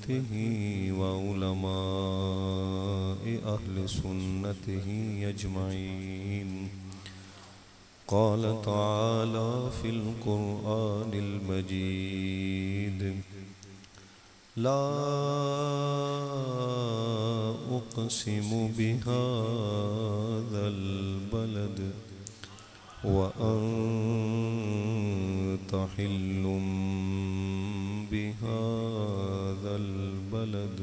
उम्मतिही व उलमाए अहले सुन्नतिही अजमाइन। क़ाल तआला फ़िल क़ुरआनिल मजीद ला उक़सिमु बिहाज़ल बलद व अन्त हिल्लुम बिहाज़ल बलद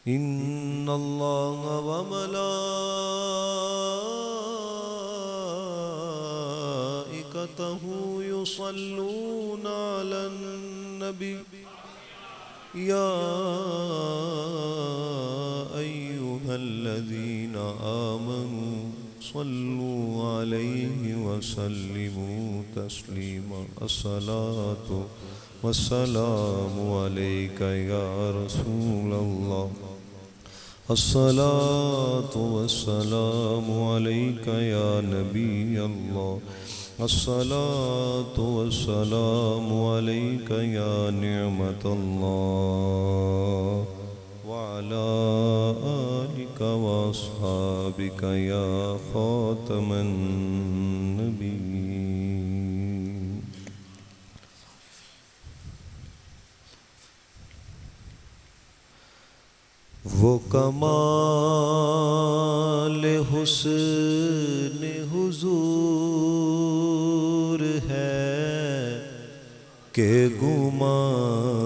इन्नल्लाह व मलाइकतहु युसल्लूना अलन नबी या अय्युहल्लज़ीना आमनू सल्लू अलैहि वसल्लिमू तस्लीमा। अस्सलातु वस्सलामु अलैका या रसूलल्लाह। अस्सलातु वस्सलामु अलैका या नबी अल्लाह। अस्सलातु वस्सलामु अलैका या निअमतल्लाह व अला आलिका व अस्हाबिका या खातमन नबीय्यीन। वो कमाल हुस्न हुजूर है के गुमान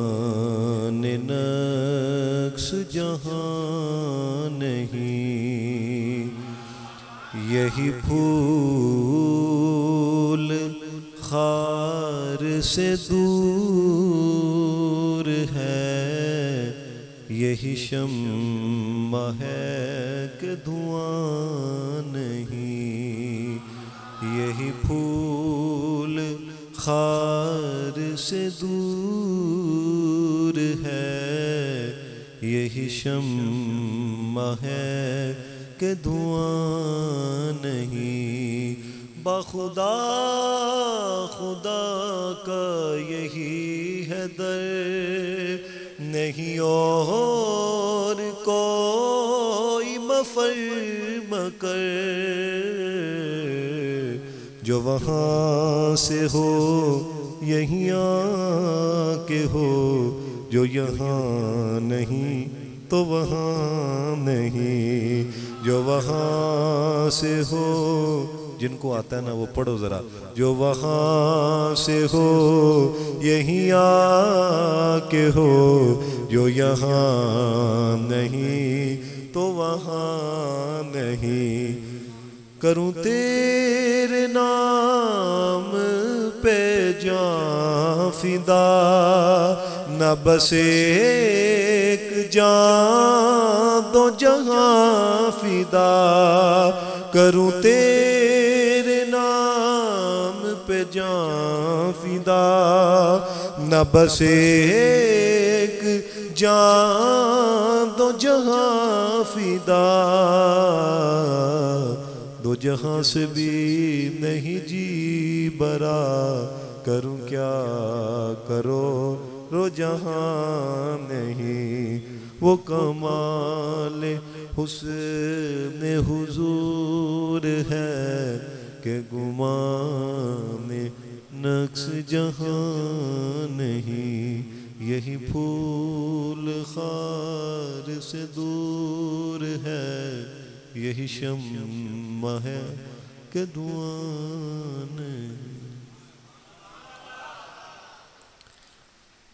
नक्श जहां नहीं। यही फूल खार से दूर है, यही शम्मा है कि धुआं नहीं। यही फूल खार से दूर है, यही शम्मा है कि धुआं नहीं। बाखुदा खुदा का यही है दर, नहीं और कोई मफर मकर। जो वहाँ से हो यहीं आके हो, जो यहाँ नहीं तो वहाँ नहीं। जो वहाँ से हो, जिनको आता है ना वो पढ़ो ज़रा। जो वहाँ से हो यहीं आके हो, जो यहाँ नहीं तो वहाँ नहीं। करूँ तेरे नाम पे जान फिदा, न बस एक जान दो जहां फिदा। करूँ तेरे नाम पे जान फिदा, न बस एक जान दो जहां फिदा। दो जहां से भी नहीं जी बरा, करूं क्या करो रो जहां नहीं। वो कमाल हुस्न हुजूर है के गुमान नक्श जहां नहीं। यही फूल खार से दूर है, यही शम्मा है के धुआं नहीं।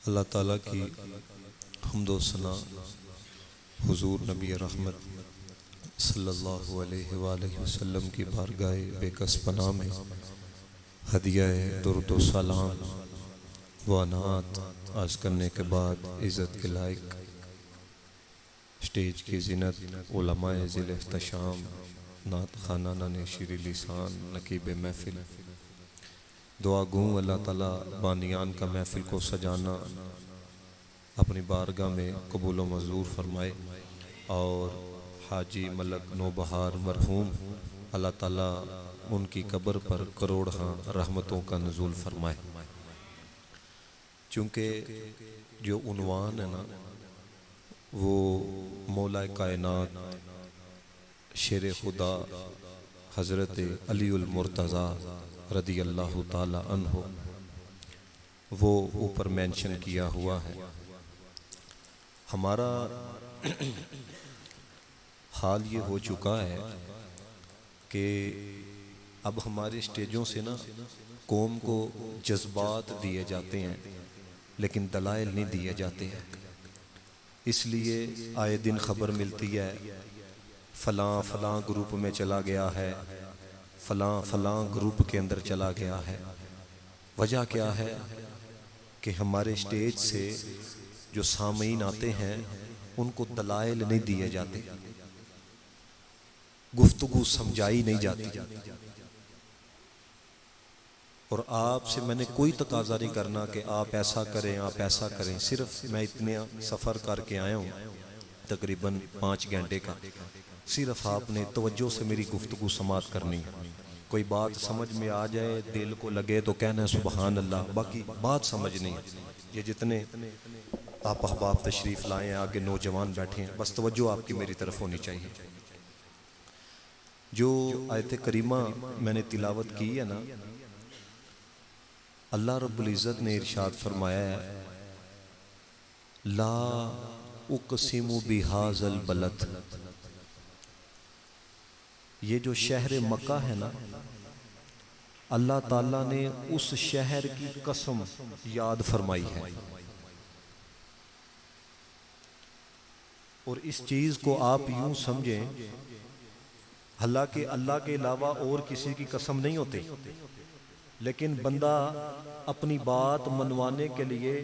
अल्लाह ताला की हम्दो सना हुजूर नबी रहमत सल्लल्लाहु अलैहि वसल्लम की बारगाह बेकस पनाह में हदिया दुर्द व सलाम व अनात आज करने के बाद इज़्ज़त के लायक स्टेज की ज़िनत उलमाए ज़िल इख्तिशाम नात खाना ने शीरी लिसान नकीब महफिल। दुआ गूँ अल्लाह ताला बानियान का महफिल को सजाना अपनी बारगाह में कबूल व मंजूर फरमाए और हाजी मलक नौबहार मरहूम अल्लाह ताला उनकी कब्र पर करोड़ रहमतों का नज़ूल फरमाए। चूँकि जो उन्वान है ना वो मौला कायनात शेर खुदा हज़रत अलीउल मुर्तज़ा रदी अल्लाह ताला अन्हो वो ऊपर मेंशन किया हुआ है। हमारा हाल ये हो चुका है कि अब हमारे स्टेजों से ना कौम को जज्बात दिए जाते हैं लेकिन दलाइल नहीं दिए जाते हैं। इसलिए आए दिन खबर मिलती है फ़लाँ फ़लाँ ग्रुप में चला गया है, फ़लाँ फ़लाँ ग्रुप के अंदर चला गया है। वजह क्या है कि हमारे स्टेज से जो सामीन आते हैं उनको दलाइल नहीं दिए जाते, गुफ्तगू समझाई नहीं जाती। और आपसे मैंने कोई तकाजा नहीं करना कि आप ऐसा करें आप ऐसा करें, सिर्फ मैं इतने सफ़र करके आया हूँ तकरीबन 5 घंटे का, सिर्फ आपने तवज्जो से मेरी गुफ्तगू समात करनी है। कोई बात समझ में आ जाए, दिल को लगे तो कहना है सुबहान अल्लाह, बाकी बात समझनी है। ये जितने आप अहबाब तशरीफ़ लाए हैं, आगे नौजवान बैठे हैं, बस तवज्जो आपकी मेरी तरफ होनी चाहिए। जो आयत करीमा मैंने तिलावत की है ना, अल्लाह रब्बुल इज़्ज़त ने इरशाद फरमाया है ला उक़सिमु बिहाज़ल बलद। ये जो शहर मक्का है ना, अल्लाह ताला ने उस शहर की कसम याद फरमाई है। और इस चीज़ को आप यूं समझें, हालांकि अल्लाह के अलावा और किसी की कसम नहीं होती, लेकिन बंदा अपनी बात मनवाने के लिए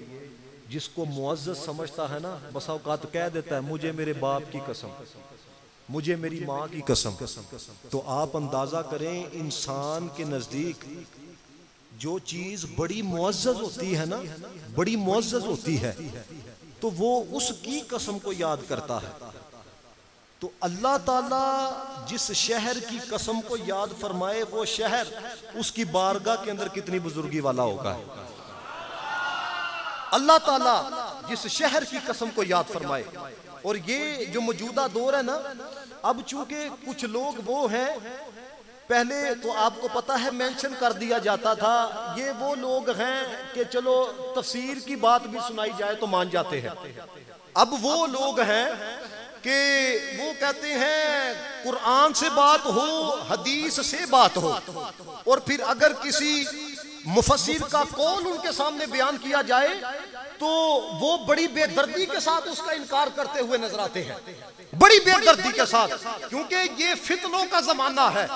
जिसको मुअज़्ज़ज़ समझता है ना, बसा औकात कह देता है मुझे मेरे बाप की कसम, मुझे मेरी माँ की कसम। तो आप अंदाज़ा करें इंसान के नज़दीक जो चीज़ बड़ी मुअज़्ज़ज़ होती है ना, बड़ी मुअज़्ज़ज़ होती है, तो वो उसकी कसम को याद करता है। तो अल्लाह ताला जिस शहर की कसम को याद फरमाए, वो शहर उसकी बारगाह के अंदर कितनी बुजुर्गी वाला होगा। अल्लाह ताला जिस शहर की कसम को याद फरमाए। और ये जो मौजूदा दौर है ना, अब चूंकि कुछ लोग वो हैं, पहले तो आपको पता है मेंशन कर दिया जाता था, ये वो लोग हैं कि चलो तफसीर की बात भी सुनाई जाए तो मान जाते हैं। अब वो लोग हैं कि वो कहते हैं कुरान से बात हो, हदीस से बात हो, और फिर अगर किसी मुफस्सिर का कौल उनके सामने बयान किया जाए तो वो बड़ी बेदर्दी के साथ उसका इनकार करते हुए नजर आते हैं, बड़ी बेदर्दी के साथ, क्योंकि ये फितनों का जमाना है।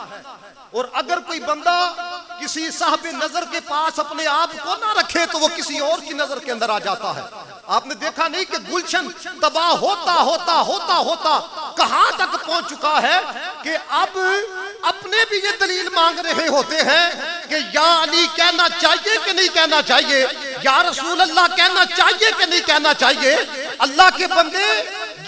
और अगर कोई बंदा किसी साहब नजर के पास अपने आप को ना रखे तो वो किसी और की नजर के अंदर आ जाता है। आपने देखा नहीं कि गुलशन तबाह होता होता होता होता कहां तक पहुंच चुका है कि अब अपने भी ये दलील मांग रहे होते हैं कि या अली कहना चाहिए कि नहीं कहना चाहिए, या रसूल अल्लाह कहना चाहिए कि नहीं कहना चाहिए। अल्लाह के बंदे,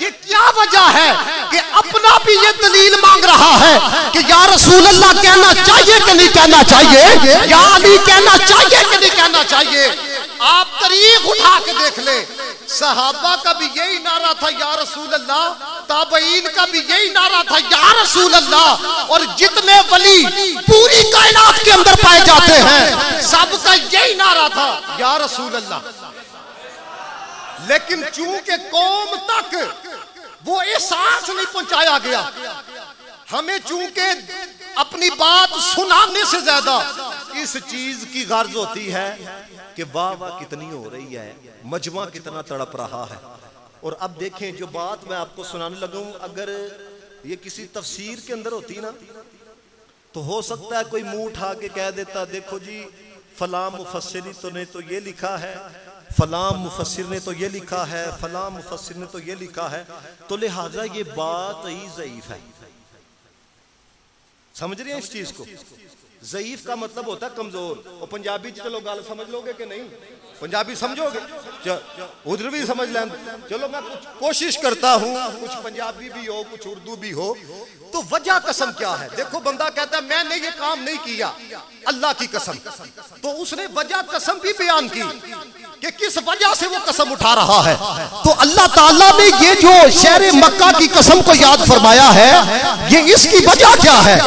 ये क्या वजह है कि अपना भी ये दलील मांग रहा है कि या रसूल अल्लाह कहना चाहिए कि नहीं कहना चाहिए, या अली कहना चाहिए कि नहीं कहना चाहिए। आप तारीख उठा के देख ले, सहाबा का भी यही नारा था या रसूल अल्लाह, ताबईन का भी यही नारा था या रसूल अल्लाह, और जितने वली पूरी कायनात के अंदर पाए जाते हैं सबका यही नारा था या रसूल अल्लाह। लेकिन चूंकि कौम तक वो एहसास नहीं पहुंचाया गया, हमें चूंकि अपनी बात सुनाने से ज्यादा इस चीज की गर्ज होती है कि वाह वाह कितनी हो रही है, मजमा कितना तड़प रहा है। और अब देखें, जो बात मैं आपको सुनाने लगा हूं, अगर ये किसी तफसीर के अंदर होती ना तो हो सकता है कोई मुंह उठा के कह देता देखो जी फलां मुफस्सिर तो ने तो ये लिखा है, फलां मुफस्सिर ने तो ये लिखा है, फलां मुफस्सिर ने तो ये लिखा है, तो लिहाजा ये बात ही ज़ईफ है। समझ रहे हैं इस चीज को? ज़ईफ का मतलब होता है कमजोर। और पंजाबी चलो गाल समझ लोगे कि नहीं? पंजाबी समझोगे? उधर भी समझ लें। चलो मैं कुछ कोशिश करता हूँ, कुछ पंजाबी भी हो कुछ उर्दू भी हो। तो वजह कसम क्या है? देखो बंदा कहता है मैंने ये काम नहीं किया, अल्लाह की कसम। तो उसने वजह कसम भी बयान की कि किस वजह से वो कसम उठा रहा है। तो अल्लाह ताला ने ये जो शहर मक्का की कसम को याद फरमाया है, ये इसकी वजह क्या है?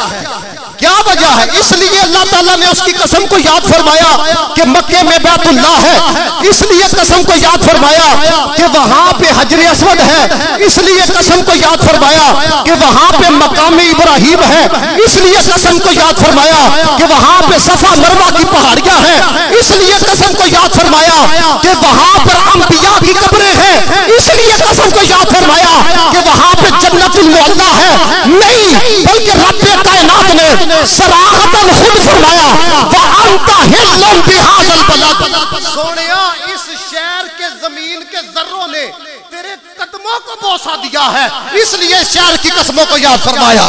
क्या वजह है? इसलिए अल्लाह ताला ने उसकी कसम को याद फरमाया कि मक्के में बैतुल्लाह है, इसलिए कसम को याद फरमाया कि वहां पे हजर अस्वद है, इसलिए कसम को याद फरमाया कि वहां पे मकाम इब्राहिम है, इसलिए कसम को याद फरमाया कि वहां पे सफा मरवा की पहाड़ियां हैं, इसलिए कसम को याद फरमाया कि वहां पर अंबिया की कब्रें हैं, इसलिए कसम को याद फरमाया कि वहां पे जन्नतुल मुअल्ला है। नहीं, बल्कि रब्बे कायनात ने सराहतन खुद फरमाया वअंता हिल्लुम बिहाज़ल बलद। सोनिया, इस शहर के जमीन के जर्रों ने तेरे कदमों को बोसा दिया है, इसलिए शहर की कसमों को याद फरमाया।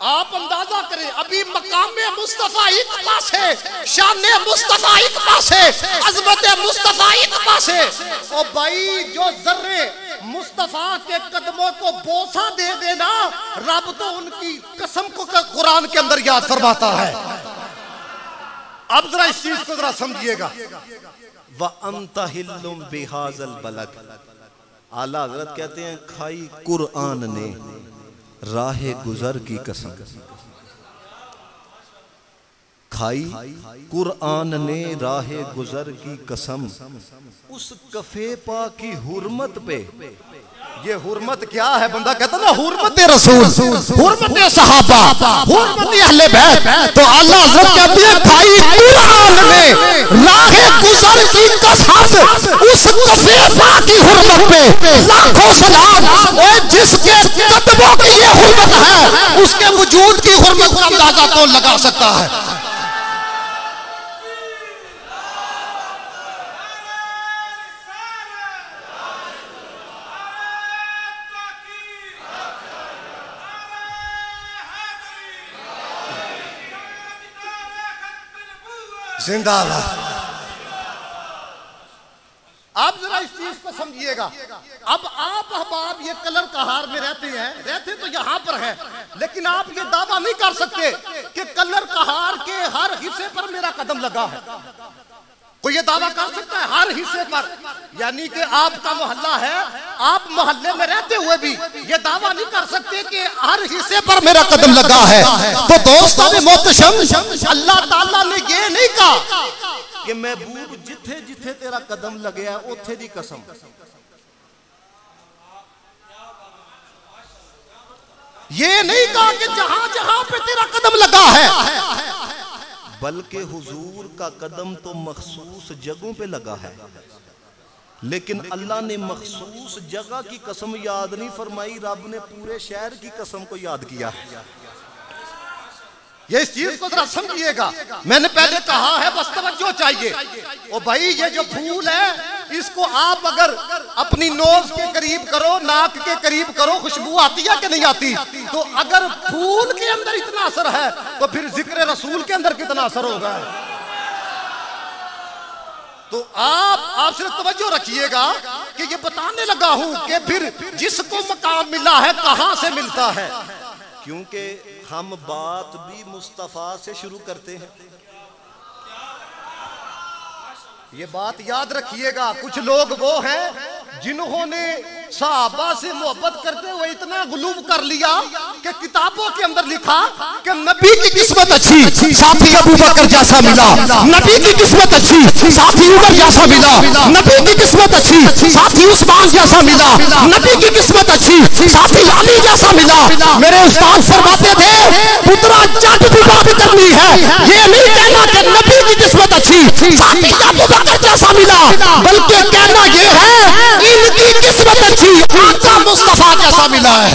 आप अंदाजा करें, अभी मकामे मुस्तफा एक पास है, शाने मुस्तफा एक पास है, अज़मत मुस्तफा एक पास है। ओ भाई, जो जर्रे मुस्तफा के कदमों को बोसा दे देना, रब तो उनकी कसम को कुरान के अंदर याद फरमाता है। अब जरा इस चीज को जरा समझिएगा। व अंता हिल्लुम बिहाज़ल बलद। आला हज़रत कहते हैं खाई कुरान ने राहे गुजर की कसम, खाई कुरान ने राहे गुजर की कसम, उस कफे पा की हुर्मत पे। ये हुर्मत क्या है? बंदा कहता ना हुर्मत रसूल, हुर्मत सहाबा, हुर्मत अहले बैत। तो आला हज़रत कहते हैं भाई कुरान ने राहे गुजर की कसम, उस कफे पा की हुर्मत पे लाखों सलाम। और जिसके कदमों की ये हुर्मत है, उसके वजूद की हुर्मत का अंदाजा कौन लगा सकता है? जिंदाबाद। आप जरा इस चीज को समझिएगा। अब आप अहबाब ये कलर कहार में रहते तो यहां पर है, लेकिन आप ये दावा नहीं कर सकते कि कलर कहार के हर हिस्से पर मेरा कदम लगा है। कोई ये दावा कर सकता है? हर हिस्से पर, यानी कि आपका मोहल्ला है, आप मोहल्ले में रहते हुए भी ये दावा नहीं कर सकते कि हर हिस्से पर मेरा कदम लगा है। तो दोस्तों ने मोहतरम, अल्लाह ताला ने ये नहीं कहा कि महबूब जिथे जिथे तेरा कदम लगे है उथे दी कसम। ये नहीं कहा कि जहां जहां पे तेरा कदम लगा है, बल्कि हुजूर का कदम तो मखसूस जगहों पे लगा है। लेकिन अल्लाह ने मखसूस जगह की कसम याद नहीं फरमाई, रब ने पूरे शहर की कसम को याद किया है। ये इस चीज को जरा समझिएगा। मैंने पहले कहा है, बस तवज्जो चाहिए। ओ भाई, ये जो फूल है इसको आप अगर अपनी नोज के करीब करो, नाक के करीब करो, खुशबू आती है कि नहीं आती? तो अगर फूल के अंदर इतना असर है तो फिर जिक्र रसूल के अंदर कितना असर होगा? तो आप सिर्फ तवज्जो रखिएगा कि ये बताने लगा हूं कि फिर जिसको मकाम मिला है कहां से मिलता है, क्योंकि हम बात भी मुस्तफा से शुरू करते हैं। ये बात याद रखिएगा। कुछ लोग वो हैं जिन्होंने सहाबा से मोहब्बत करते हुए इतना गुलूब कर लिया कि किताबों के अंदर लिखा कि नबी की किस्मत अच्छी, साथी अबू बकर जैसा मिला। नबी की किस्मत अच्छी, साथी उमर जैसा मिला। नबी की किस्मत अच्छी, साथी उस्मान जैसा मिला। नबी की किस्मत अच्छी, साथी अली जैसा मिला। मेरे उस्ताद फरमाते थे, पुत्रा जट भी बात करनी है, ये नहीं कहना कि नबी की किस्मत अच्छी, साथी अबू बकर जैसा मिला, बल्कि कहना ये है इनकी किस्मत अच्छी, आका मुस्तफा जैसा मिला है।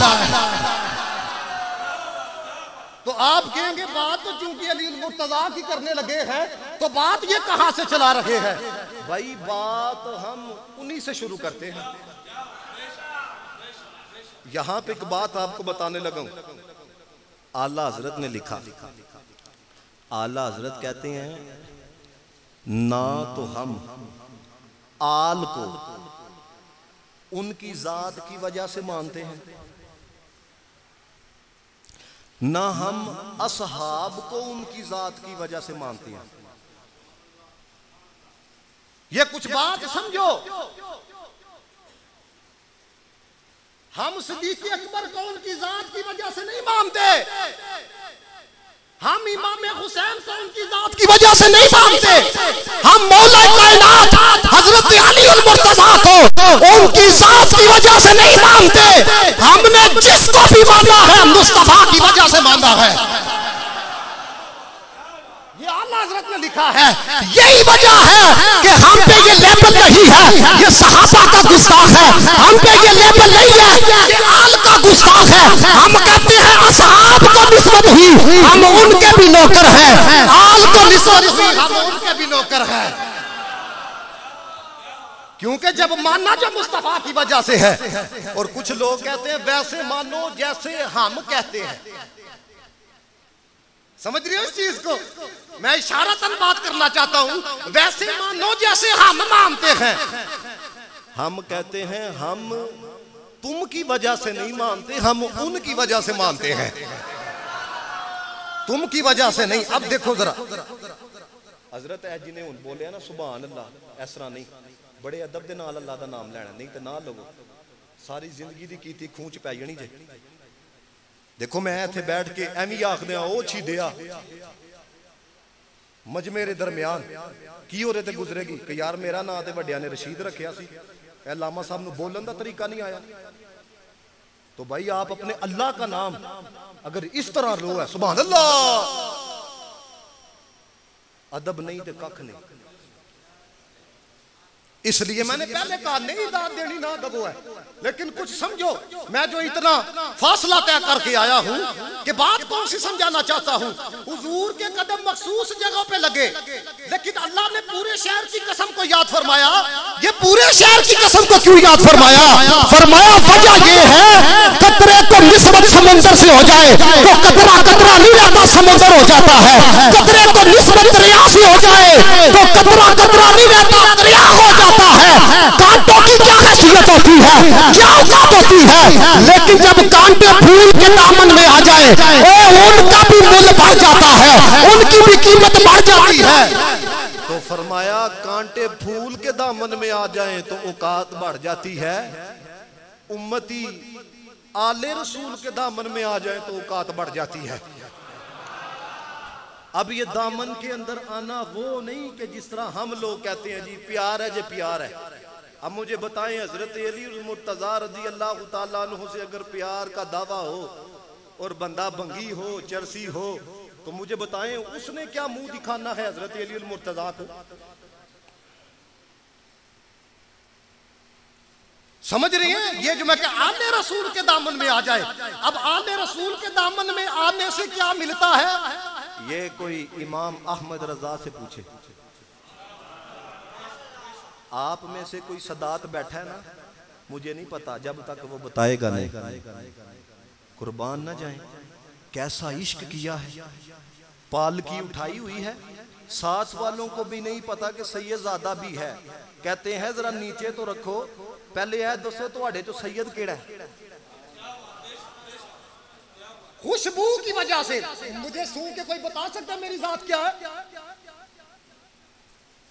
तो आप कहेंगे बात तो चूंकि अली मुर्तजा की करने लगे हैं, तो बात ये कहां से चला रहे हैं? भाई बात हम उन्हीं से शुरू करते हैं। यहां पे एक बात आपको बताने लगा हूं। आला हजरत ने लिखा, आला हजरत कहते हैं ना तो हम आल को उनकी जात की वजह से मानते हैं, ना हम असहाब को उनकी जात की वजह से मानते हैं। ये कुछ बात समझो, हम सिद्दीक़ अकबर को उनकी जात की वजह से नहीं मानते, हम इमाम हुसैन को उनकी जात की वजह से नहीं मानते, हम मौला कायनात हजरत अली अल मुर्तज़ा को उनकी जात की वजह से नहीं मानते, हमने जिसको भी माना है मुस्तफा की वजह से माना है। ये आला हजरत ने लिखा है, यही वजह है कि हम पे ये लेबल नहीं है ये सहाबा का गुस्ताख है, हम पे ये लेबल नहीं है ये आल का गुस्ताख है। हम कहते हैं असहाब को निस्बत हुई हम उनके भी नौकर हैं, आल को निस्बत हुई हम उनके भी नौकर हैं, क्योंकि जब मानना जो मुस्तफा की वजह से है। और कुछ लोग कहते हैं वैसे मानो जैसे हम कहते हैं, समझ रहे हो इस चीज को? मैं इशारतन बात करना चाहता हूं, वैसे मानो जैसे हम मानते हैं। हम कहते हैं हम तुम की वजह से नहीं मानते, हम उनकी वजह से मानते हैं, तुम की वजह से नहीं। अब देखो जरा, हजरत है जिन्हें बोले ना सुभान अल्लाह, इस तरह नहीं, बड़े अदब के नाल अल्लाह का नाम लेना, नहीं तो ना लोगो सारी जिंदगी की कीती खूंच पै जानी जे। देखो मैं इत्थे बैठ के एवं आखदे ओ छीदिया मजमेरे दरम्यान की ओरे ते गुजरेगी कि यार मेरा नाम ते वड्डिया ने रशीद रखिया सी, लामा साहब नूं बोलन दा तरीका नहीं आया। तो भाई आप अपने अल्लाह का नाम अगर इस तरह लो है सुभान अल्लाह, अदब नहीं तो कख नहीं। इसलिए मैंने पहले कहा नहीं दाद देनी ना दबो है, लेकिन कुछ समझो मैं जो इतना फासला तय करके आया हूं कि बात कौन सी समझाना चाहता हूं। हुजूर के कदम मखसूस जगहों पे लगे, लेकिन अल्लाह ने पूरे शहर की कसम को याद फरमाया। ये पूरे शहर की कसम को क्यों याद फरमाया? फरमाया वजह ये है कतरे को निस्बत समंदर से हो जाए तो कतरा कतरा नहीं रहता, समंदर हो जाता है। कतरे को निस्बत दरिया से हो जाए तो कतरा कतरा नहीं रहता, दरिया हो जाता है। कांटों की क्या हैसियत होती है, क्या औकात होती है, लेकिन जब कांटे फूल के दामन में आ जाए उनका भी मूल्य बढ़ जाता है, उनकी भी कीमत बढ़ जाती है। तो फरमाया कांटे फूल के दामन में आ जाए तो औकात बढ़ जाती है, उम्मती आले रसूल के दामन में आ जाए तो औकात बढ़ जाती है। अब ये दामन के अंदर आना वो नहीं कि जिस तरह हम लोग कहते हैं जी प्यार है, जी प्यार है। अब मुझे बताएं हजरत अली मुर्तज़ा रज़ी अल्लाह तआला अन्हु से अगर प्यार का दावा हो और बंदा भंगी हो, चरसी हो, तो मुझे बताएं उसने क्या मुंह दिखाना है हजरत अली मुर्तज़ा को? समझ रही हैं? ये जो मैं आले रसूल के दामन में आ जाए, अब आले रसूल के दामन में आने से क्या मिलता है? ये कोई इमाम अहमद रजा से पूछे। आप में से कोई सदात बैठा है ना, मुझे नहीं पता, जब तक वो बताएगा नहीं कुर्बान ना जाए। कैसा इश्क किया है, पालकी उठाई हुई है, साथ वालों को भी नहीं पता कि सैयदजादा भी है। कहते हैं जरा नीचे तो रखो, पहले है दसो तुहाडे चो सैयद केड़ा है? खुशबू की वजह से मुझे सूंघ के कोई बता सकता है मेरी जात क्या है?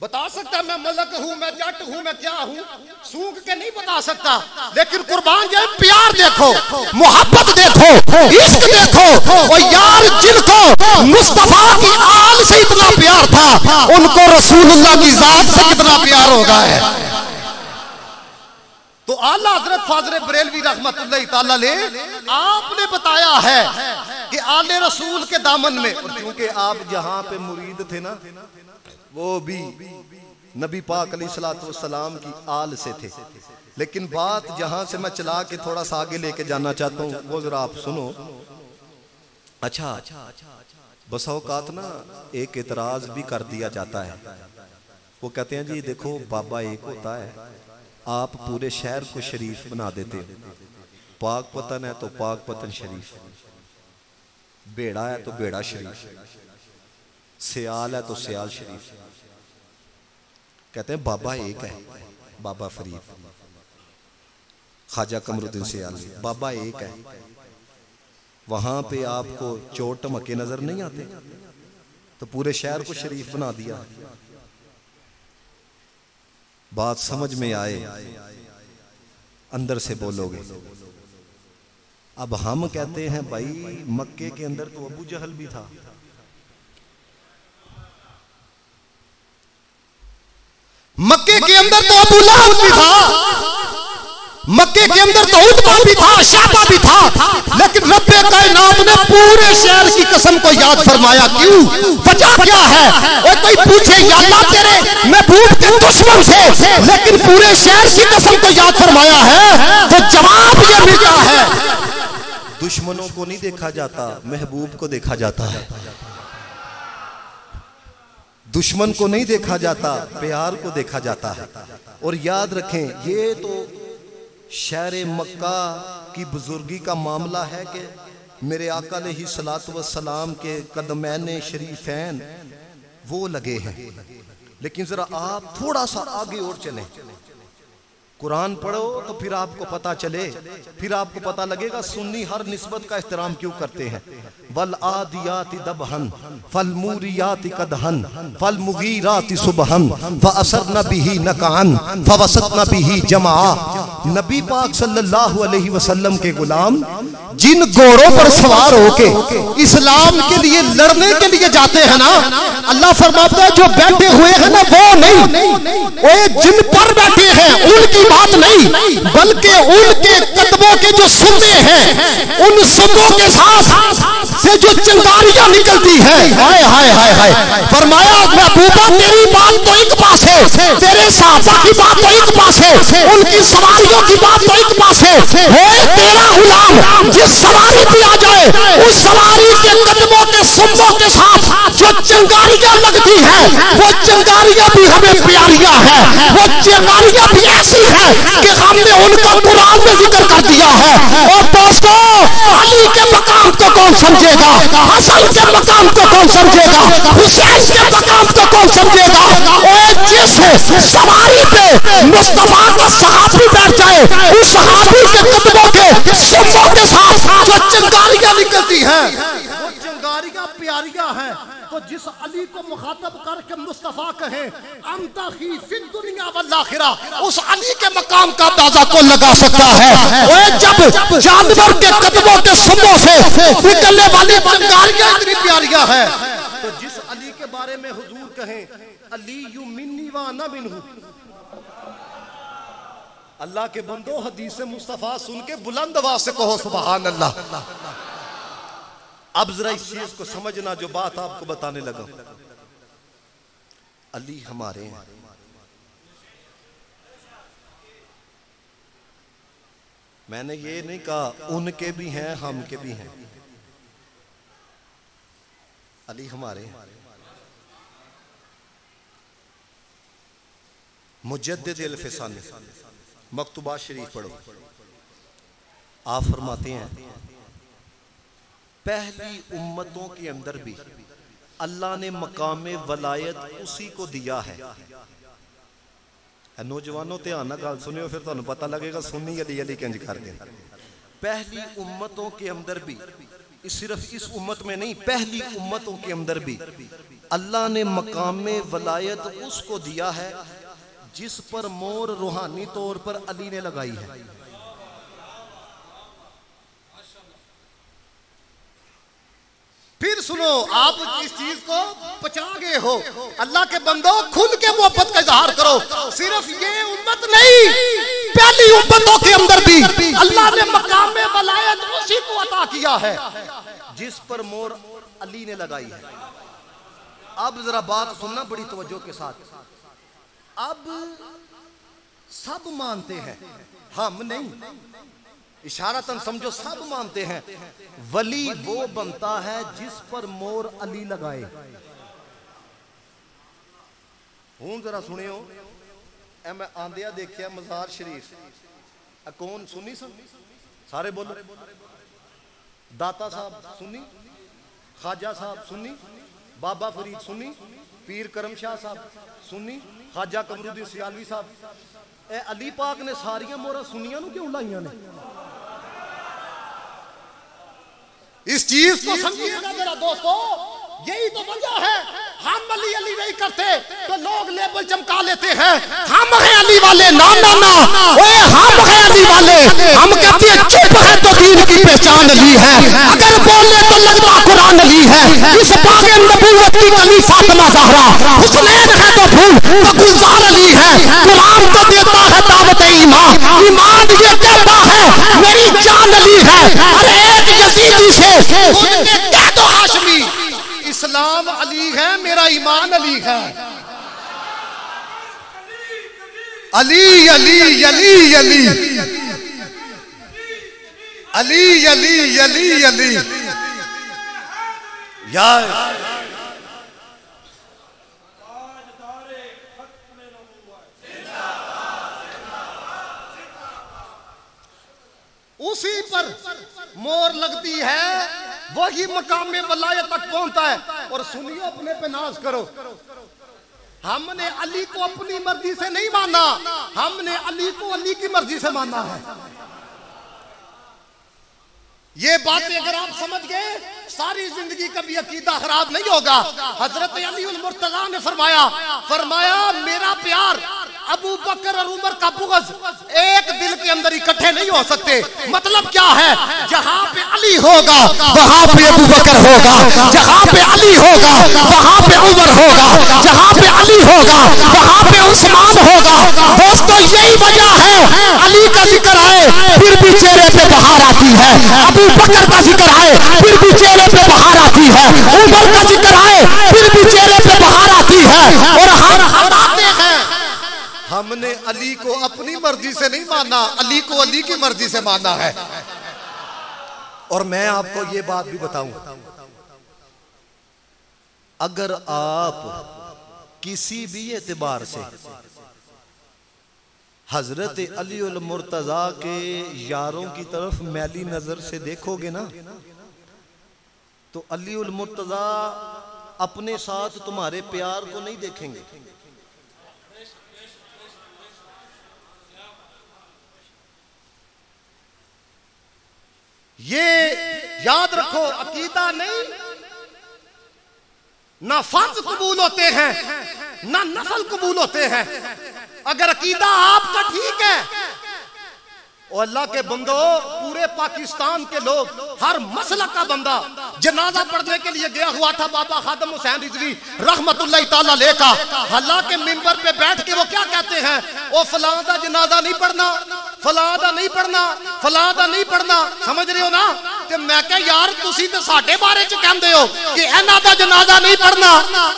बता सकता है मैं मलक हूं, मैं जट हूं, मैं क्या हूं? सूंघ के नहीं बता सकता, लेकिन कुर्बान जाए प्यार देखो, मोहब्बत देखो, इश्क देखो। और यार जिनको मुस्तफा की आल से इतना प्यार था, उनको रसूलुल्लाह की जात से कितना प्यार होगा है। तो आला हजरत फाजर बरेलवी रहमतुल्लाह ताला ले आपने बताया है कि आले रसूल के दामन में, क्योंकि आप जहां पे मुरीद थे ना वो भी नबी पाक अलैहिस्सलातु वस्सलाम की आल से थे, लेकिन बात जहां से मैं चला के थोड़ा सा आगे लेके जाना चाहता हूँ वो जरा आप सुनो। अच्छा, बस औकात ना एक एतराज भी कर दिया जाता है, वो कहते हैं जी देखो बाबा एक होता है, आप पूरे शहर को शरीफ बना देते हो, पाक पतन है तो पाक पतन शरीफ। बेड़ा है तो बेड़ा शरीफ, सियाल है तो सियाल शरीफ। कहते हैं बाबा एक है, बाबा फरीद, ख्वाजा कमरुद्दीन सियाली, बाबा एक है। वहां पे आपको चोर टमके नजर नहीं आते, तो पूरे शहर को शरीफ बना दिया। बात समझ में आए, अंदर से बोलोगे। अब हम कहते हैं भाई मक्के के अंदर तो अबू जहल भी था, मक्के के अंदर तो अबू लहब भी था, मक्के के अंदर तो उतबा भी था, शाबा भी था, लेकिन रब्बे कायनात ने पूरे शहर की कसम को याद फरमाया। क्यों? वजह क्या है? और कोई पूछे या अल्लाह तेरे महबूब के दुश्मन से, लेकिन पूरे शहर की कसम को याद फरमाया है, तो जवाब ये मिलता है दुश्मनों को नहीं देखा जाता, महबूब को देखा जाता है। दुश्मन को नहीं देखा जाता, प्यार को देखा जाता है। और याद रखें, ये तो शहर मक्का की बुजुर्गी का मामला है कि मेरे आका अलैहिस्सलातु वस्सलाम के कदमैन शरीफैन वो लगे हैं। लेकिन जरा आप थोड़ा सा आगे और चलें, कुरान पढ़ो तो फिर आपको पता चले, फिर आपको पता लगेगा सुन्नी हर निस्बत का एहतराम क्यों करते हैं। वल आदियाति दबहन फल मूरियाति कदहन फल मुगीराति सुबहन फअसरन बिही नकान फवसतन बिही जमा। नबी पाक सल्लल्लाहु अलैहि वसल्लम के गुलाम जिन घोड़ों पर सवार होके इस्लाम के लिए लड़ने के लिए जाते हैं ना, अल्लाह फरमाता है जो बैठे हुए हैं ना वो नहीं, वो जिन पर बैठे हैं उनकी बात नहीं, बल्कि उनके कदमों के जो सुन्ने हैं उन सुन्नों के साथ से जो चिंगारियां निकलती है। हाय हाय हाय हाय, फरमाया महबूबा तेरी बात तो एक पास है, तेरे साहबा की बात तो एक पास है, उनकी सवारियों की बात तो एक पास है, तेरा गुलाम जिस सवारी पे आ जाए उस सवारी के कदमों के सुन्नों के साथ जो चिंगारियां लगती है वो चिंगारियां भी हमें प्यारियां है, वो चिंगारियां भी ऐसी है कि हमने उनका कुरान में जिक्र कर दिया है। और दोस्तों, अली के मकाम को कौन समझेगा, हसन के मकाम को कौन समझेगा, हुसैन के मकाम को कौन समझेगा। और जिस सवारी पे मुस्तफा का सहाबी बैठ जाए उस सहाबी के कदमों के सुन्नों के साथ जो चिंगारियां निकलती हैं वो चिंगारियां प्यारियां हैं। तो जिस अली को मुखातब करके मुस्तफा कहे अंता ही फिद दुनिया वल आखिरा, उस अली के मकाम का अंदाजा कौन लगा सकता है। और जब जानवर के कदमों के सुन्नों से निकलने वाली चिंगारियां इतनी प्यारियां हैं, तो जिस अली के बारे में हुजूर कहें अली यू मिन्नी व अना मिन्हु, अल्लाह के बंदो हदीस मुस्तफा सुन के बुलंद आवाज से कहो सुभान अल्लाह। अब जरा इस चीज को समझना जो बात आपको बताने लगा। अली हमारे हैं, मैंने ये नहीं कहा उनके भी हैं हम के भी हैं, अली हमारे हैं। मुजद्दिद अल-फिसानी मकतूबा शरीफ पढ़ो, आप फरमाते हैं पहली उम्मतों के अंदर भी अल्लाह ने मकामे वलायत उसी को दिया है। नौजवानों ध्यान ना गल सुनियो, फिर तुहानू पता लगेगा सुन्नी अली अली किंज करते हैं। पहली उम्मतों के अंदर भी, सिर्फ इस उम्मत में नहीं, पहली उम्मतों के अंदर भी अल्लाह ने मकामे वलायत उसको दिया है जिस पर मोर रूहानी तौर पर अली ने लगाई है। फिर सुनो, आप इस चीज को पचा गए हो। अल्लाह के बंदो खुल के मोहब्बत का इजहार करो। सिर्फ ये उम्मत नहीं, पहली उम्मतों के अंदर भी अल्लाह ने मकाम में वलायत उसी को अता किया है जिस पर मोर अली ने लगाई है। अब जरा बात सुनना बड़ी तवज्जो के साथ। अब सब मानते हैं, हम नहीं, इशारतन समझो सब मानते हैं वली वो बनता है जिस पर मोर अली लगाए। हूं जरा सुनियो, ए मैं आंदिया देखिया मजार शरीफ, कौन सुन्नी सन, सारे बोलो। दाता साहब सुन्नी, ख्वाजा साहब सुन्नी, बाबा फरीद सुन्नी, पीर करम शाह साहब सुन्नी, ख्वाजा कमरुद्दीन सियालवी साहब। ए अली पाक ने सारियां मोहरा सुन्नियां नूं क्यों लाइयां ने? इस चीज को समझिएगा मेरा दोस्तों, यही तो वजह है। हम अली अली नहीं करते तो लोग लेबल चमका लेते हैं, हम हैं अली वाले। ना ना ना, ओए हम हैं अली वाले। हम कहते हैं चुप है तो दीन की पहचान अली है, अगर बोले तो लगता कुरान अली है। इस बागे नबूवत की कली फातिमा ज़हरा, हुसैन है तो फूल तो गुलजार अली है। कुरान तो देता है दावत ईमान, ईमान ये कहता है मेरी जान अली है। अरे एक यजीदी से उनके कह दो हाशमी, इस्लाम अली है, मेरा ईमान अली है। अली अली अली अली अली अली अली अली यार उसी पर मोर लगती है, वही मकाम में वलायत तक पहुंचता है। और सुनिए, अपने पे नाज करो। हमने अली को अपनी मर्जी से नहीं माना, हमने अली को अली की मर्जी से माना है। ये बातें अगर आप समझ गए, सारी जिंदगी कभी अकीदा खराब नहीं होगा। हजरत अली उल मुर्तजा ने फरमाया मेरा प्यार अबू बकर और उमर का बुग़्ज़ एक दिल के अंदर इकट्ठे नहीं हो सकते। मतलब क्या है, जहां पे अली होगा वहां पे अबू बकर होगा, जहां पे अली होगा वहां पे उमर होगा, जहां पे अली होगा वहां पे उस्मान होगा। दोस्तों यही वजह है, अली का जिक्र आए फिर भी चेहरे पे बहार आती है, अबू बकर का जिक्र आए फिर भी चेहरे पे बहार आती है, उमर का जिक्र आए फिर भी चेहरे पे बहार आती है। और हम बताते हैं हमने अली को अपनी मर्जी से नहीं माना, अली को अली की मर्जी से माना है। और मैं आपको ये बात भी बताऊं, अगर आप किसी भी एतबार से हजरत अली उल मुर्तजा के यारों की तरफ मैली नजर से देखोगे ना, तो अली उल मुर्तजा अपने साथ तुम्हारे प्यार को नहीं देखेंगे। ये याद रखो, अकीदा नहीं, ना फर्ज कबूल होते हैं ना नफल कबूल होते हैं। अगर अकीदा आपका ठीक है, और अल्लाह के बंदो, पूरे पाकिस्तान के लोग, हर मसलक का बंदा जनाजा पढ़ने के लिए गया हुआ था बाबा खादम हुसैन रिजवी रहमतुल्लाह ताला अलैह का। अल्लाह के मिंबर पे बैठ के वो क्या कहते हैं, ओ फलां दा जनाजा नहीं पढ़ना, फलां दा नहीं पढ़ना, फलां दा नहीं पढ़ना। समझ रहे हो ना? ते मैं कह यार तुसी ते साडे बारे च कहंदे हो कि इन्हां दा जनाजा नहीं पढ़ना,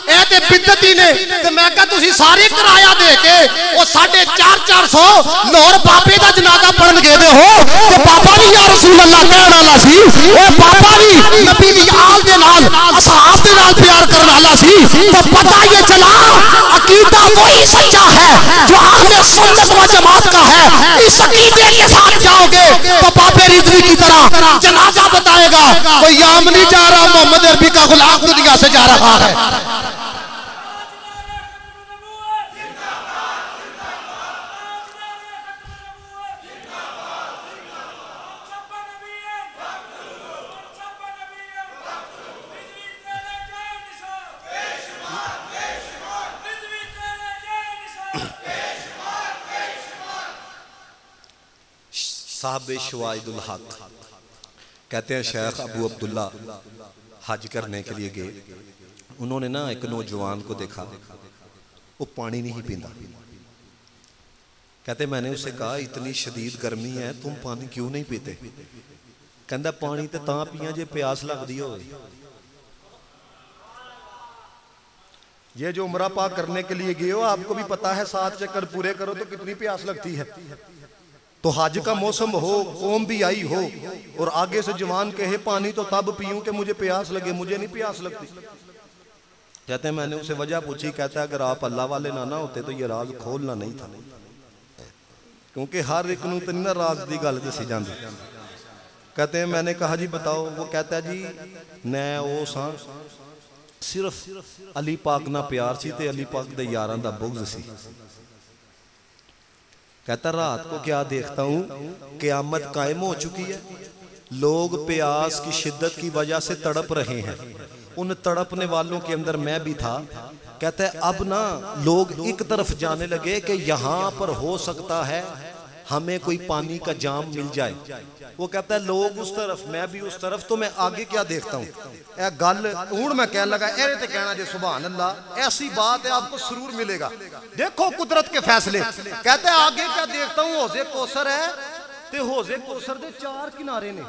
ए ते बिदती ने। ते मैं कह तुसी सारे किराया दे के ओ 450 लाहौर बाबे दा जनाजा पढ़न गए हो, ते बाबा भी या रसूल अल्लाह कहण वाला सी, ओ बाबा भी नबी दी आल दे नाल असहाब दे नाल प्यार करन वाला सी। तो पता ये चला अकीदा वही सच्चा है जो अहले सुन्नत व जमात का है। इस अकीदे के साथ जाओगे तो बाबे रिजवी की तरह जनाजा बताएगा, कोई याम नहीं जा रहा, मोहम्मद अरबी का गुलाम दुनिया से जा रहा है। साहब शवाइदुल हक कहते हैं शेख अबू अब्दुल्ला हज करने के लिए गए। उन्होंने ना एक नौजवान को देखा, वो पानी नहीं पीता। कहते मैंने उससे कहा इतनी शदीद गर्मी है, तुम पानी क्यों नहीं पीते? कहता पानी तो तां पिया जे प्यास लगती हो। ये जो उम्रा पाक करने के लिए गए हो, आपको भी पता है 7 चक्कर पूरे करो तो कितनी प्यास लगती है। तो हज का मौसम हो, कौम भी आई हो, और आगे से जवान कहे पानी तो तब पीऊं कि मुझे प्यास लगे, मुझे नहीं प्यास लगती। कहते हैं मैंने उसे वजह पूछी, कहता है अगर आप अल्लाह वाले ना होते तो ये राज खोलना नहीं था, क्योंकि हर एक नूं ते ना राज दी गल दसी जांदी। कहते हैं मैंने कहा जी बताओ। वो कहता है जी मैं वो सा सिर्फ अली पाक ना प्यार सी ते अली पाक दे यारां दा बुग़्ज़ सी। कहता रात को क्या देखता हूँ क़यामत कायम हो चुकी है, लोग प्यास की शिद्दत की वजह से तड़प रहे हैं, उन तड़पने वालों के अंदर मैं भी था। कहता है अब ना लोग एक तरफ जाने लगे कि यहाँ पर हो सकता है हमें कोई पानी का जाम मिल जाए। वो कहता है लोग उस तरफ मैं भी उस तरफ, तो मैं आगे क्या देखता हूँ ए गल हूं मैं कह लगा एरे ते कहना जे सुभान अल्लाह ऐसी बात है आपको सुरूर मिलेगा, देखो कुदरत के फैसले। कहता है आगे क्या देखता हूँ हौज़े कौसर है ते हौज़े कौसर दे 4 किनारे ने।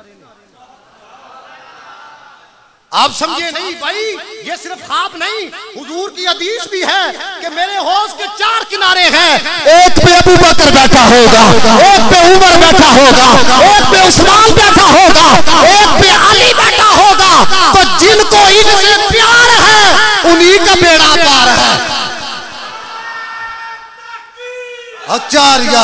आप समझे नहीं भाई, ये सिर्फ ख्वाब नहीं, हुजूर की हदीस भी है कि मेरे हौज के 4 किनारे हैं। एक पे अबू बकर बैठा होगा, एक पे उमर बैठा होगा, एक पे उस्मान बैठा होगा, एक पे अली बैठा होगा। तो जिनको इनसे प्यार है उन्हीं का बेड़ा पार है। आचार्य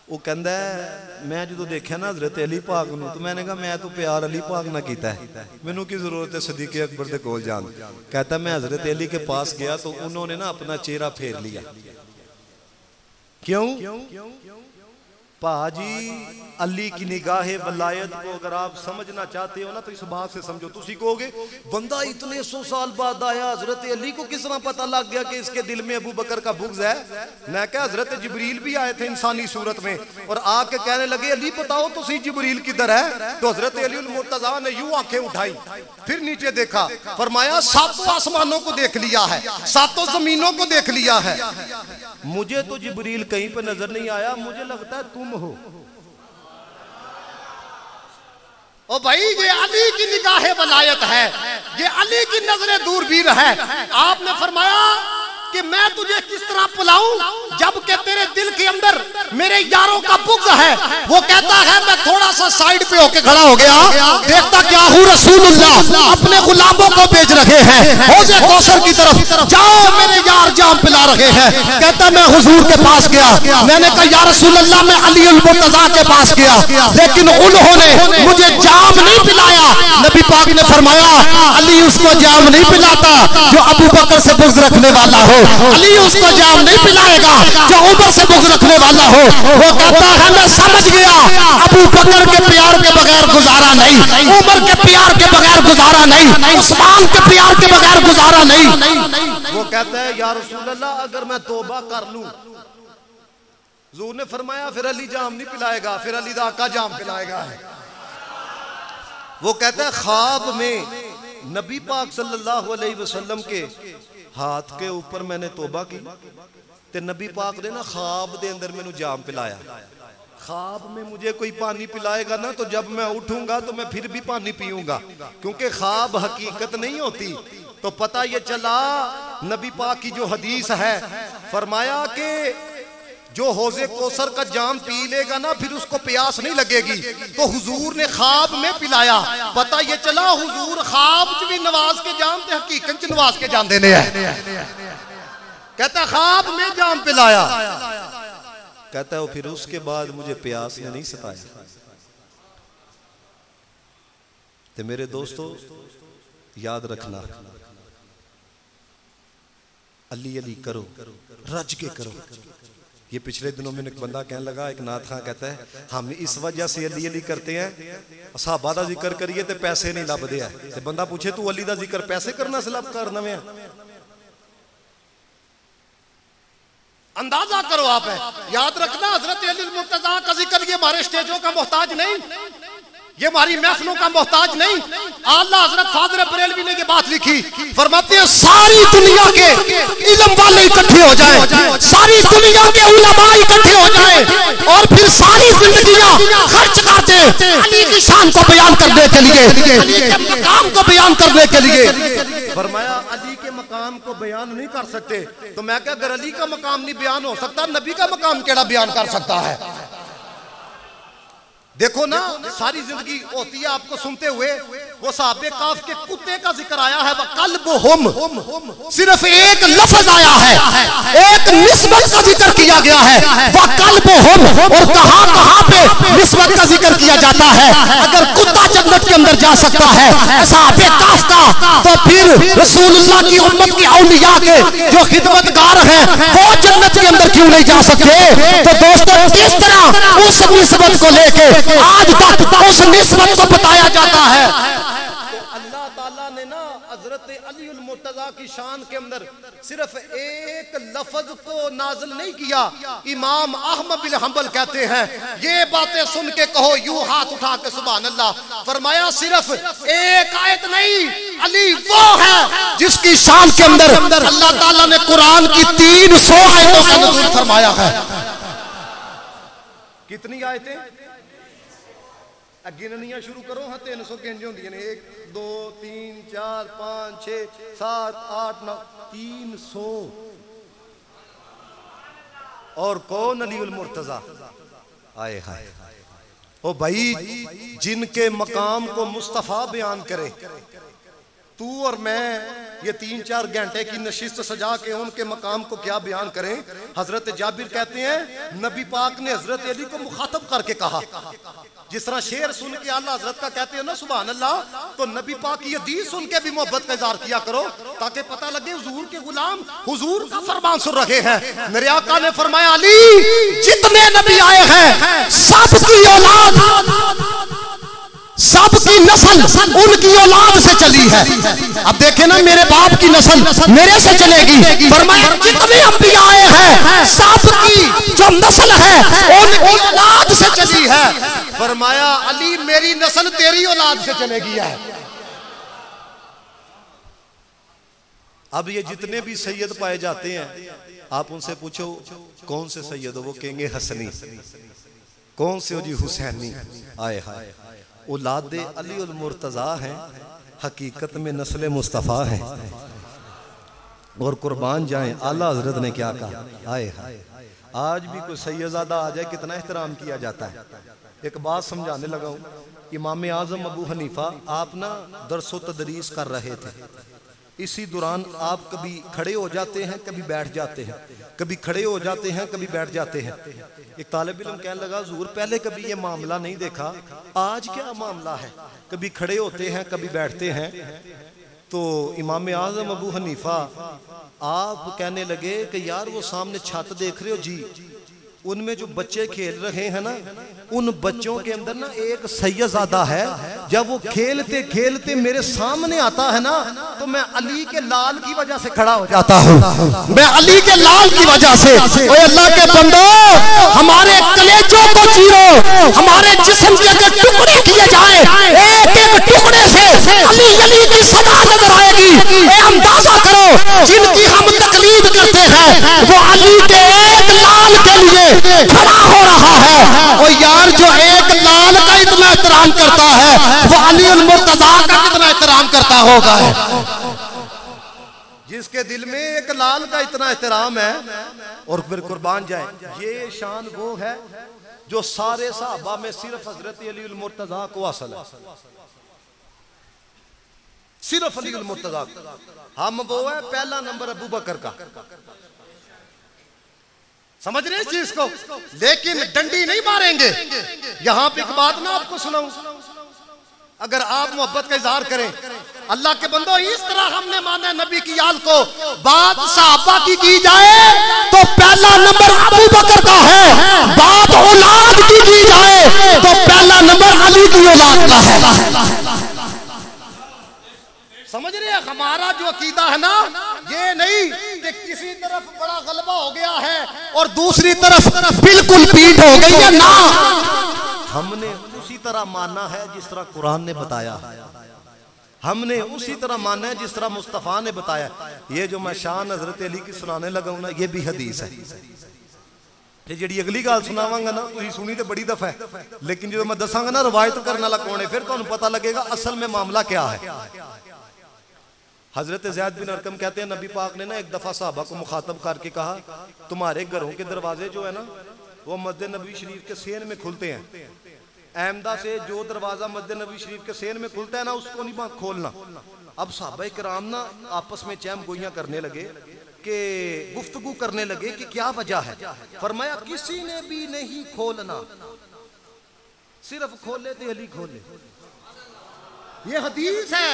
वो कहता है मैं जो देखा ना हजरत अली पाक नूं तो मैंने कहा मैं तो प्यार अली पाक ना कीता है, मैनू की जरूरत है सदीक़ अकबर दे कोल जान। कहता मैं हजरत अली के पास गया तो उन्होंने ना अपना चेहरा फेर लिया। क्यों? पाजी अली की निगाहे वलायत को अगर आप समझना चाहते हो ना तो इस बात से समझो। तुसी कहोगे बंदा इतने 100 साल बाद आया, हजरत अली को किस तरह पता लग गया कि इसके दिल में अबू बकर का बुग़्ज़ है? मैं क्या हजरत जिब्रील भी आए थे इंसानी सूरत में और आके कहने लगे अली बताओ तो सही जिब्रील किधर है? तो हजरत अली उल मुर्तज़ा ने यूं आंखें उठाई, फिर नीचे देखा, फरमाया 7 आसमानों को देख लिया है, 7 जमीनों को देख लिया है, मुझे तो जिब्रील कहीं पे नजर नहीं आया, मुझे लगता है तुम हो। ओ भाई ये अली की निगाहे वलायत है, ये अली की नजरें दूरबीन है। आपने फरमाया कि मैं तुझे किस तरह पुलाऊं जबकि तेरे दिल के अंदर मेरे यारों का बुग़्ज़ है। वो कहता है मैं थोड़ा सा साइड पे होके खड़ा हो गया, देखता क्या हूँ रसूलुल्लाह अपने गुलामों को भेज रहे हैं हौज़े कौसर की तरफ, जाओ मेरे यार जाम पिला रहे हैं। कहता मैं हुजूर के पास गया, मैंने कहा या रसूलुल्लाह मैं अली उल मुर्तज़ा के पास गया लेकिन उन्होंने मुझे जाम नहीं पिलाया। नबी पाक ने फरमाया अली उसको जाम नहीं पिलाता जो अबू बकर से बुग़्ज़ रखने वाला हो, अली उसको जाम नहीं पिलाएगा जो उमर से बुग़्ज़ रखने वाला हो। वो कहता है मैं समझ गया अबू बकर के प्यार के बगैर गुजारा नहीं, उमर के प्यार के बगैर गुजारा नहीं, उस्मान के प्यार के बगैर गुजारा नहीं। वो कहता है या रसूल अल्लाह अगर मैं तौबा कर लूं, हुजूर ने फरमाया फिर अली जाम नहीं पिलाएगा, फिर अली दा आका जाम पिलाएगा। वो कहता है ख्वाब में नबी पाक सल्लल्लाहु अलैहि वसल्लम के हाथ के ऊपर मैंने तौबा की ते नबी पाक ने ना ख्वाब दे अंदर मैनू जाम पिलाया। ख्वाब में मुझे कोई पानी पिलाएगा ना तो जब मैं उठूंगा तो मैं फिर भी पानी पीऊंगा, क्योंकि ख्वाब हकीकत नहीं होती। तो पता ये चला नबी पाक की जो हदीस है, फरमाया कि जो हौज़े कौसर का जाम पी लेगा ना फिर उसको प्यास नहीं लगेगी। तो हुजूर ने ख्वाब में पिलाया। पता ये चला हुजूर ख्वाब च भी नवाज के जाम ते हकीकत च नवाज के जाम देने हैं। कहता ख्वाब में जाम पिलाया, कहता है फिर उसके बाद मुझे प्यास ने नहीं सताया। तो मेरे दोस्तों याद रखना, अली अली करो, रज के करो। ये पिछले दिनों में एक बंदा कहने लगा, एक नाथ खां कहता है हम इस वजह से अली अली करते हैं, सहाबा दा जिक्र करिए तो पैसे नहीं लभदे है। ते बंदा पूछे तू अली दा जिक्र पैसे करना से लब करना में? अंदाजा करो आप है। याद रखना हजरत अली मुर्तज़ा का जिक्र ये हमारे स्टेजों का मोहताज नहीं, ये हमारी महफिलों का मोहताज नहीं। आला हजरत फादर बरेलवी ने ये बात लिखी, फरमाते हैं सारी दुनिया के इल्म वाले इकट्ठे हो जाएं, सारी दुनिया के उलमा इकट्ठे हो जाएं और फिर सारी जिंदगियां खर्च कर दें अली की शान को बयान करने के लिए, अली के मकाम को बयान करने के लिए। फरमाया अली के मकाम को बयान नहीं कर सकते। तो मैं क्या, अगर अली का मकाम नहीं बयान हो सकता, नबी का मकाम केड़ा बयान कर सकता है? देखो ना सारी जिंदगी होती है आपको सुनते हुए, वो साहबे काफ के कुत्ते का जिक्र आया है, वकल्बुहुम सिर्फ एक लफ्ज आया है, एक निस्बत का जिक्र किया गया है, वकल्बुहुम। और कहां कहां पे निस्बत का जिक्र किया जाता है? अगर कुत्ता जन्नत के अंदर जा सकता है साहबे काफ का, तो फिर रसूलुल्लाह की उम्मत के औलिया के जो खिदमतगार हैं वो जन्नत के अंदर क्यों नहीं जा सकते? तो दोस्तों किस तरह उस निस्बत को लेके आज तक उस निस्बत को बताया जाता है। तो अल्लाह ताला ने ना हजरत अली उल मुर्तजा की शान के अंदर सिर्फ एक लफ्ज को नाजिल नहीं किया। इमाम अहमद बिन हंबल कहते हैं ये बातें सुन के कहो यूं हाथ उठा के सुभान अल्लाह। फरमाया सिर्फ एक आयत नहीं, अली वो है जिसकी शान के अंदर अल्लाह ताला ने कुरान की 300 आयतों का नुज़ूल फरमाया है। कितनी आयतें गिननियां शुरू करो। हाँ 300 गिन होंगी ने 1 2 3 4 5 6 7 8 9 300। और कौन अली उल मुर्तजा? आए हाय ओ भाई, जिनके मकाम को मुस्तफा बयान करे, तू और मैं ये 3-4 घंटे की नशिस्त सजा के उनके मकाम को क्या बयान करें। हजरत जाबिर कहते हैं नबी पाक ने हजरत अली को मुखातब करके कहा, जिस तरह शेर सुन के आला हजरत का कहते हो ना सुभान अल्लाह, तो नबी पाक की हदीस सुन के भी मोहब्बत का इज़हार किया करो ताकि पता लगे हुजूर के गुलाम हुजूर का फरमान सुन रहे हैं। मेरे आका ने फरमाया अली जितने नबी आए हैं सबकी औलाद, सबकी नस्ल उनकी औलाद से चली है। अब देखे ना मेरे बाप की नस्ल मेरे से चलेगी। फरमाया जितने अंबिया आए हैं सबकी जो नस्ल है उनकी औलाद से चली है। फरमाया अली मेरी नस्ल तेरी औलाद से चलेगी है। अब ये जितने भी सैयद पाए जाते हैं आप उनसे पूछो कौन से सैयद हो, वो कहेंगे हसनी। कौन से हो जी? हुसैनी। आए हाय, औलाद अली उल मुर्तजा हैं, हकीकत में नस्ल मुस्तफ़ा है। और कुर्बान जाएं आला हजरत ने क्या कहा। आए हाय, आज भी कोई सैयदजादा आ जाए कितना एहतराम किया जाता है। एक बात समझाने लगा हूँ, इमाम आजम अबू हनीफा आप ना दरसो तदरीस कर रहे थे। इसी दौरान आप कभी खड़े हो जाते हैं, कभी बैठ जाते हैं, कभी खड़े हो जाते हैं, कभी बैठ जाते हैं। एक तालिब इल्म कहने लगा हुजूर पहले कभी ये मामला नहीं देखा, आज क्या मामला है? कभी खड़े होते हैं, कभी बैठते हैं। तो इमाम आजम अबू हनीफा आप कहने लगे कि यार वो सामने छत देख रहे हो जी, उनमें जो बच्चे खेल रहे हैं ना, उन बच्चों के अंदर ना एक सैयदजादा है, जब वो खेलते खेलते मेरे सामने आता है ना तो मैं अली के लाल की वजह से खड़ा हो जाता हूँ। मैं अली के लाल की वजह से। ओए अल्लाह के बंदो, हमारे कलेजों को चीरो, हमारे जिस्म के अगर टुकड़े किए जाए, एक एक टुकड़े से अली अली की सदा नजर आएगी। ए अंदाजा करो जिनकी हम तकलीद करते हैं वो अली के एक लाल के लिए खड़ा हो रहा है। और यार जो एक लाल का इतना एहतराम करता है वो अली उल मुर्तजा का कितना एहतराम करता होगा। जिसके दिल में एक लाल का इतना एहतराम है। और फिर कुर्बान जाए, ये शान वो है जो सारे सहाबा में सिर्फ हजरत अली उल मुर्तजा को हासिल है, सिर्फ अली उल मुर्तजा। हम वो है पहला नंबर अबू बकर का, समझ रहे इस चीज को। लेकिन डंडी नहीं मारेंगे। यहां पे एक बात ना आपको सुनाऊं, अगर आप मोहब्बत का इजहार करें, अल्लाह के बंदो इस तरह हमने माना नबी की याद को। बात सहाबा की जाए तो पहला नंबर अबू बकर का है, बात औलाद की जाए तो पहला नंबर अली की औलाद का है। समझ रहे हैं हमारा जो अकीदा है ना, ये नहीं कि किसी तरफ बड़ा गलबा हो गया है और दूसरी तरफ बिल्कुल पीठ हो गई है ना। हमने उसी तरह मानना है जिस तरह कुरान ने बताया, हमने उसी तरह मानना है जिस तरह मुस्तफ़ा ने बताया। ये जो मैं शान हजरत अली की सुनाने लगा हूं ना, ये भी हदीस है। ये जी अगली गाल सुनावांगा ना, तुम सुनी तो बड़ी दफा है, लेकिन जो मैं दसांगा ना रवायत करने वाला कौन है, फिर तुम पता लगेगा असल में मामला क्या है। हजरत ज़ैद बिन अरकम कहते हैं नबी पाक ने ना एक दफा साहबा को मुखातब करके कहा, तुम्हारे घरों के दरवाजे जो है ना वो मस्जिद नबी शरीफ के सेन में खुलते हैं, अहमदा से जो दरवाजा मस्जिद नबी शरीफ के सेन में खुलता है ना, उसको नहीं खोलना। अब साहबा किराम ना आपस में चैम गोइयां करने लगे कि गुफ्तगू करने लगे कि क्या वजह है। फरमाया किसी ने भी नहीं खोलना, सिर्फ खोले थे अली खोले। ये हदीस है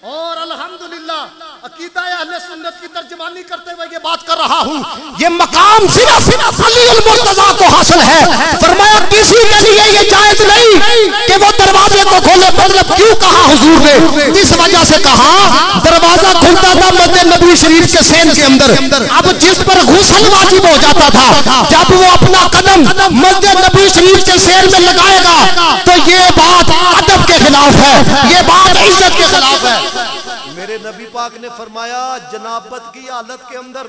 और अल्हम्दुलिल्लाह अकीदा अहले सुन्नत की तर्जुमानी करते हुए ये बात कर रहा हूँ। ये मकाम सिर्फ अली अल मुर्तजा को हासिल है। फरमाया किसी के लिए ये जायज नहीं कि वो दरवाजे को खोले। मतलब क्यों कहा हुजूर ने? इस वजह से कहा दरवाजा खुलता था मस्जिद नबी शरीफ के सेन के अंदर। अब जिस पर गुस्ल वाजिब हो जाता था, जब वो अपना कदम मस्जिद नबी शरीफ के सेन में लगाएगा तो ये बात अदब के खिलाफ है, ये बात इज्जत के खिलाफ है। मेरे नबी पाक ने फरमाया जनाबत की हालत के अंदर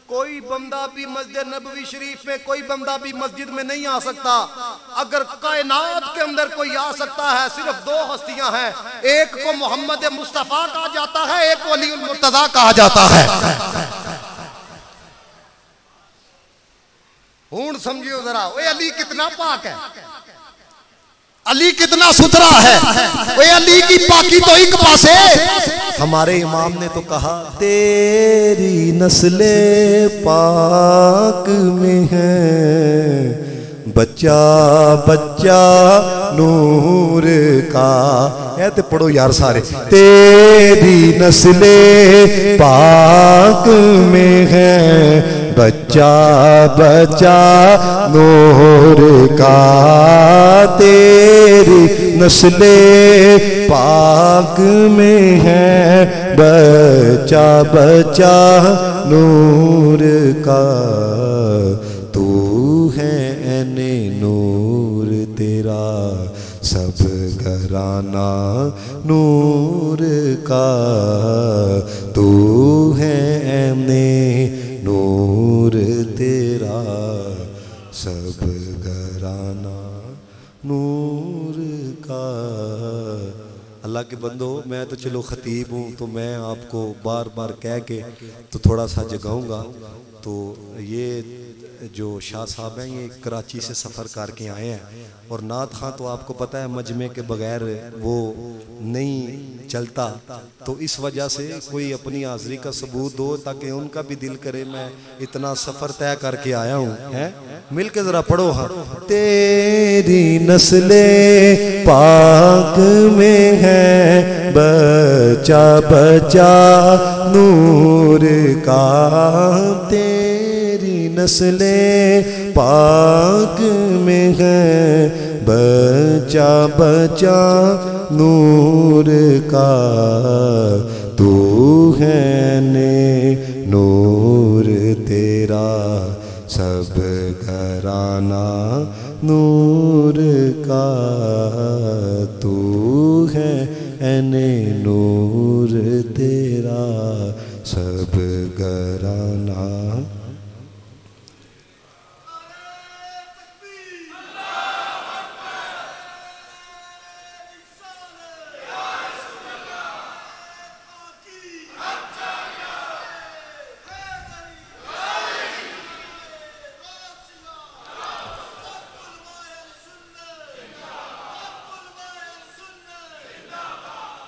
कोई बंदा भी मस्जिद नबवी शरीफ में, कोई बंदा भी मस्जिद में नहीं आ सकता। अगर कायनात के अंदर कोई आ सकता है, सिर्फ दो हस्तियां हैं, एक को मोहम्मद मुस्तफा कहा जाता है, एक को अली मुर्तजा कहा जाता है। हूं समझियो जरा, वो अली कितना पाक है, अली कितना सुथरा है। वो अली की पाकी तो एक पासे। हमारे इमाम ने तो कहा तेरी नस्ले पाक में है बच्चा बच्चा नूर का। ऐ ते पढ़ो यार सारे। तेरी नस्ले पाक में है बच्चा बच्चा नूर का। तेरी नस्ले पाक में है बच्चा बच्चा नूर का। तू है ऐने नूर तेरा सब घराना नूर का। तू है ऐने नूर तेरा सब घराना नूर का। अल्लाह के बंदो, मैं तो चलो खतीब हूँ तो मैं आपको बार बार कह के तो थोड़ा सा जगाऊंगा। तो ये जो शाह साहब हैं ये कराची से सफ़र करके आए हैं और नात खां तो आपको पता है मजमे के बगैर वो नहीं चलता। तो इस वजह से कोई अपनी हाज़िरी का सबूत दो ताकि उनका भी दिल करे मैं इतना सफ़र तय करके आया हूँ। है मिल के ज़रा पढ़ो। हाँ, तेरी नस्ले पाक में है बच्चा बच्चा नूर का। तेरी नस्ले पाक में है बच्चा बच्चा नूर का। तू है ने नूर तेरा सब घराना नूर का। तू है ऐने नूर तेरा सब घराना।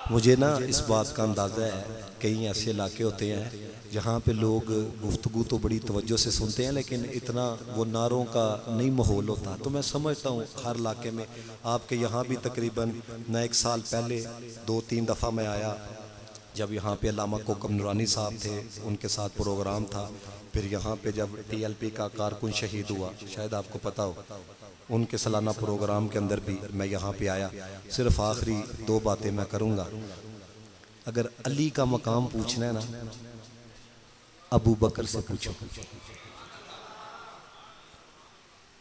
मुझे ना इस बात का अंदाज़ा है कई ऐसे इलाके होते हैं जहाँ पे लोग गुफ्तगू तो बड़ी तवज्जो से सुनते हैं लेकिन इतना वो नारों का नहीं माहौल होता। तो मैं समझता हूँ हर इलाके में आपके यहाँ भी तकरीबन न एक साल पहले 2-3 दफ़ा मैं आया जब यहाँ पे अल्लामा कोकम नूरानी साहब थे, उनके साथ प्रोग्राम था। फिर यहाँ पे जब TLP का कारकुन शहीद हुआ, शायद आपको पता हो, उनके सालाना प्रोग्राम के अंदर भी मैं यहाँ पे आया। सिर्फ आखिरी 2 बातें मैं करूँगा। अगर अली का मकाम पूछना है ना, अबू बकर से पूछो।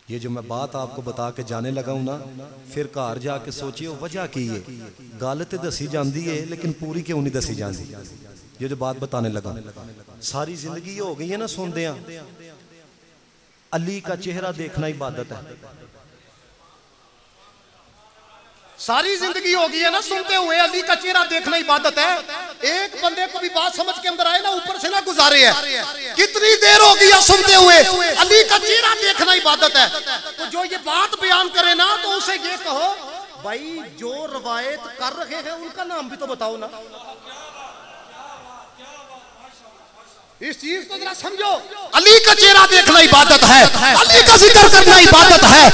ये जो मैं बात आपको बता के जाने लगा हूं ना, फिर घर जाके सोचियो वजह की है। गल तो दसी जाती है लेकिन पूरी क्यों नहीं दसी जाती। ये जो बात बताने लगा, सारी जिंदगी हो गई है ना सुनते हैं अली का चेहरा देखना इबादत है। सारी जिंदगी हो गई है ना सुनते हुए अली का चेहरा देखना इबादत है। एक बंदे को भी बात समझ के अंदर आए ना, ऊपर से ना गुजारे है। कितनी देर हो गई सुनते हुए, अली का चेहरा देखना इबादत है। तो जो ये बात बयान करे ना तो उसे ये कहो भाई जो रवायत कर रहे हैं उनका नाम भी तो बताओ ना। इस चीज को जरा समझो। अली का चेहरा देखना इबादत है, अली का जिक्र करना इबादत है,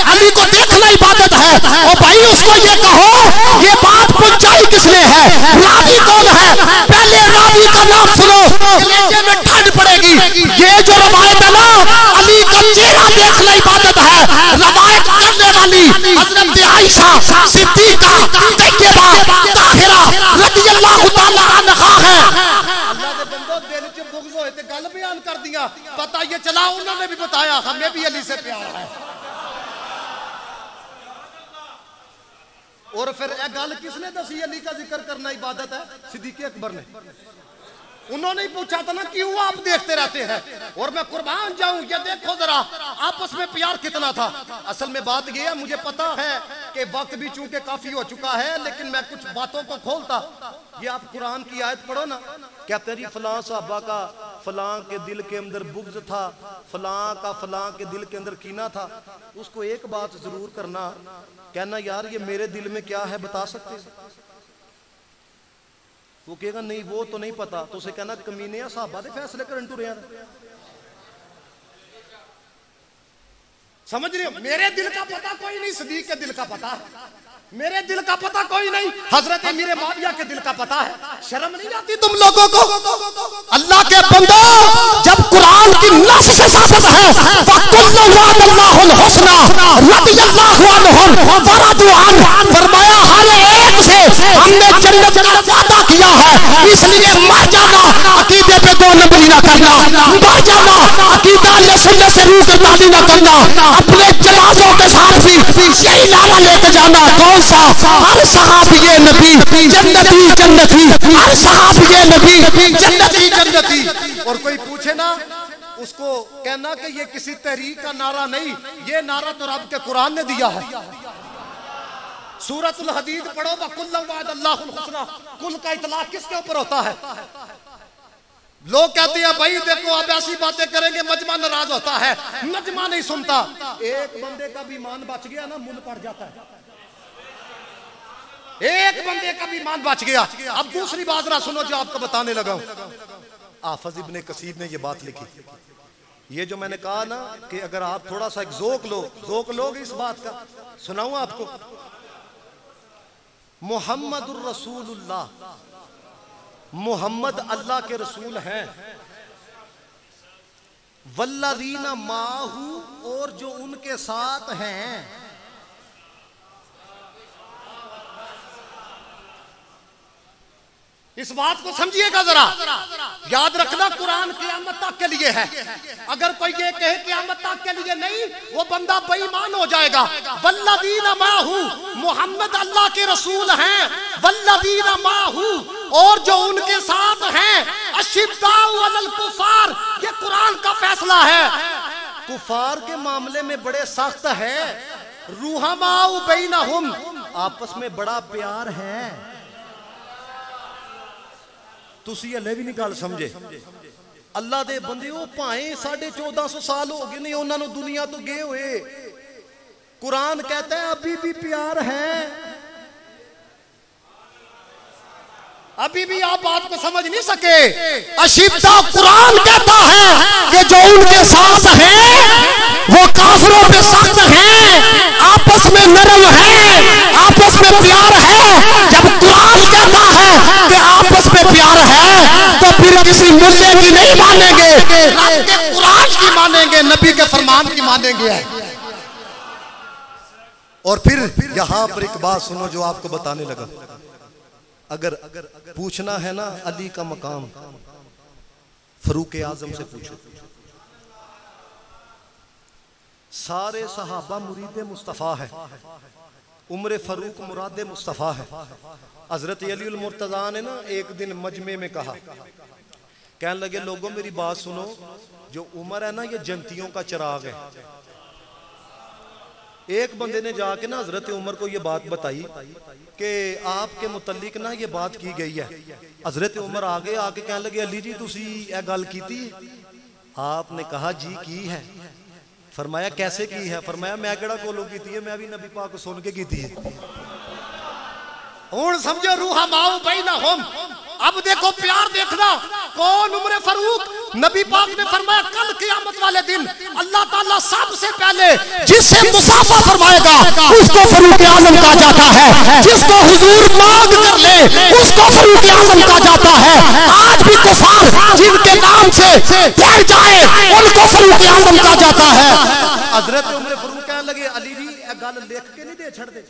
अली को देखना इबादत है। और भाई उसको ये कहो ये बात पहुंचाई किसने है, रावी कौन है, पहले रावी का नाम सुनो, कलेजे में ठंड पड़ेगी। ये जो रवायत है ना, अली का चेहरा देखना इबादत है। रवायत करने वाली हजरत आयशा सिद्दीका तैयबा ताहिरा रज़ियल्लाहु ताला अन्हा है। अल्लाह के बंदो दिल च बुग़्ज़ होए ते गल बयान कर दिया, पता ये चला उन्होंने भी बताया हमें भी अली से प्यार है। और फिर यह गल किसने दसी अली का जिक्र करना इबादत है? सिद्दीक़ अकबर ने। उन्होंने ही पूछा था ना क्यों आप देखते रहते हैं। और मैं कुर्बान जाऊं, ये देखो जरा आपस में प्यार कितना था। असल में बात यह है, मुझे पता है कि वक्त भी चूंकि काफी हो चुका है, लेकिन मैं कुछ बातों को खोलता। ये आप कुरान की आयत पढ़ो ना, क्या तेरी फलां साहबा का फलां के दिल के अंदर बुग़्ज़ था, फलां का फलां के दिल के अंदर कीना था। उसको एक बात जरूर करना, कहना यार ये मेरे दिल में क्या है बता सकते हैं? वो कहेगा नहीं वो तो नहीं पता, तो उसे कहना कमीने साहबा दे फैसले करन टुरे हैं। समझ रहे हो? मेरे दिल का पता कोई नहीं, सिद्दीक़ के दिल का पता है। मेरे दिल का पता कोई नहीं, हजरत अमीर मुआविया के दिल का पता है। शर्म नहीं आती तुम लोगों को? अल्लाह के बंदो, जब कुरान की नस से साबित है फकुल्लु वअदल्लाहुल हुस्ना रज़ियल्लाहु अन्हुम व रदू अन्हु, फरमाया हर एक से हमने जन्नत का वादा किया है। इसलिए मर जाना अकीदे पे दो नंबरी ना करना, मर जाना अकीदा अहले सुन्नत से रूगर्दानी ना करना, अपने जनाजों के साथ भी यही नारा लेके जाना। कौन सा? हर सहाबी नबी जन्नती जन्नती, हर सहाबी नबी जन्नती जन्नती। और कोई पूछे ना उसको कहना कि ये किसी तहरीक का नारा नहीं, ये नारा तो रब के कुरान ने दिया है। सूरतुल हदीद पढ़ो, वकुल्लु वअदल्लाहुल हुस्ना। कुल का इतलाक किसके ऊपर होता है? लोग कहते हैं भाई देखो अब ऐसी बातें करेंगे मजमा नाराज होता है, मजमा नहीं सुनता। एक बंदे का भी ईमान बच गया ना, मुन पड़ जाता है। एक बंदे का भी ईमान बच गया। अब दूसरी बात ना सुनो जो आपको बताने लगा हूं। हाफिज इब्ने कसीर ने यह बात लिखी। ये जो मैंने कहा ना कि अगर आप थोड़ा सा एक जोक लोग इस बात का, सुनाऊं आपको। मुहम्मदुर रसूलुल्लाह, मुहम्मद अल्लाह के रसूल हैं। वल्लज़ीना माहू, और जो उनके साथ हैं। इस बात को समझिएगा जरा, याद रखना कुरान क़यामत तक के लिए है। अगर कोई ये कहे क़यामत तक के लिए नहीं, वो बंदा बेईमान हो जाएगा। वल्लज़ीना माहू, मोहम्मद अल्लाह के रसूल हैं। वल्लज़ीना माहू, और जो उनके साथ हैं। अशिद्दाउ अलल कुफार, ये कुरान का फैसला है। कुफार के मामले में बड़े सख्त है। रुहमाउ बैनहुम, आपस में बड़ा प्यार है। तुसी हले भी नहीं गल समझे। अल्लाह दे बंदे भाएं 1450 साल हो गए नहीं उन्होंने दुनिया तो गए हुए, कुरान कहता है अभी भी प्यार है। अभी भी आप बात को समझ नहीं सके। अशिद्दा, कुरान कहता है कि जो उनके साथ हैं वो काफिरों पे सख्त हैं, आपस में नरम है, आपस में प्यार है। जब कुरान कहता है कि आपस में प्यार है तो फिर किसी मुल्ले की नहीं मानेंगे, रब के कुरान की मानेंगे, नबी के फरमान की मानेंगे। और फिर यहां पर एक बात सुनो जो आपको बताने लगा। अगर पूछना है ना अली का मकाम, फरूक आजम से पूछो। सारे सहाबा मुरीद मुस्तफ़ा है, उम्र फारूक मुराद मुस्तफ़ा है। हजरत अली मुर्तज़ा ने ना एक दिन मजमे में कहा, कहने लगे लोगों मेरी बात सुनो, जो उम्र है ना ये जन्नतियों का चिराग है। एक बंदे ने जाके ना हजरत उमर को ये बात बताई कि आपके मुतल्लिक ना ये बात की गई है। हजरत उमर आगे आके कहने लगे अली जी तुसी ये गल कीती है? आपने कहा जी की है। फरमाया कैसे की है? फरमाया मैं केड़ा कोलों कीती है, मैं भी नबी पाक को सुन के कीती है। हुण समझो रूहा माओ बैना हम। अब देखो प्यार देखना, कौन उम्र फारूक? नबी पाक ने फरमाया कल क़यामत वाले दिन अल्लाह ताला सबसे पहले जिससे मुसाफा फरमाएगा उसको फरूक आजम कहा जाता है, जिसको हुजूर मांग कर ले उसको फरूक आजम कहा जाता है। आज भी कुफार जिनके नाम से डर जाए उनको फरूक आजम कहा जाता है। हजरत उमर फारूक कहने लगे अली जी ये गल लिख के नहीं दे छड़ दे।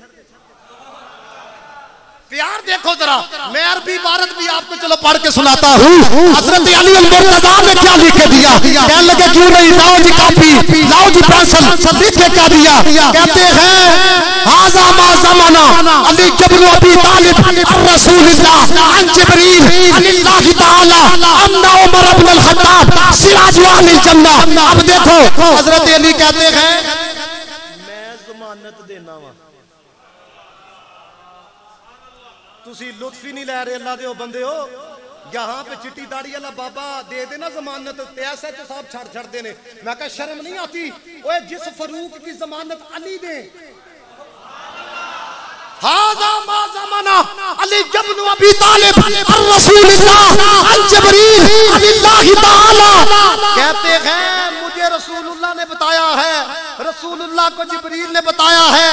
प्यार देखो जरा, मैं अरबी इबारत भी आपको चलो पढ़ के सुनाता हूँ। हजरत अली अल-मुर्तज़ा ने क्या लिख के दिया? कहने लगे क्यों नहीं, लाओ जी कॉपी, लाओ जी पेंसिल, लिख के क्या दिया? कहते हैं हाज़ा मा ज़माना अली इब्न अबी तालिब ar-रसूलिल्लाह अन जिब्रील अनिल्लाहि तआला अन्ना उमर इब्न अल-खत्ताब सिराज अहलिल जन्नह। अब देखो हजरत अली कहते हैं मैं जमानत देना वा, तुसी लुत्फ ही नहीं लै रहे अल्लाह दे बंदे हो। यहाँ पे चिट्टी दाढ़ी वाला बाबा दे देना जमानत, ऐसा तो साहब छड़ छड़ देने। मैं कहा शर्म नहीं आती? ओए जिस फरूक की जमानत अली दे। हाज़ा मा ज़माना अली इब्न अबी तालिब ar-रसूलिल्लाह अन जिब्रील अनिल्लाहि तआला। कहते हैं मुझे रसूलुल्लाह ने बताया है, रसूलुल्लाह को जिब्रील ने बताया है,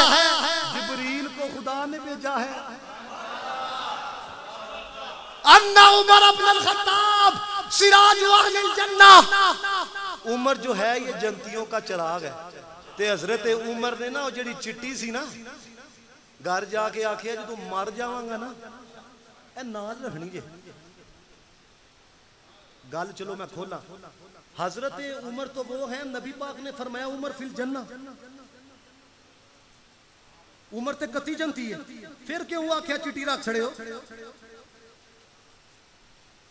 जिब्रील को खुदा ने भेजा है। अन्ना उमर इब्न अल-खत्ताब सिराज अहलिल जन्नह। उमर जो है ये जनतियों का चिराग है। ते हजरत उमर ने ना जी चिट्टी सी ना घर जाके आखिया जो तू मर जावांगा ना ए नाल रखनी जे गल। चलो मैं खोला, हजरत उमर तो वो है नबी पाक ने फरमाया उमर फिल जन्नह। उमर ते कती जनती है, फिर क्यों आखिया चिट्टी रख छड़े हो?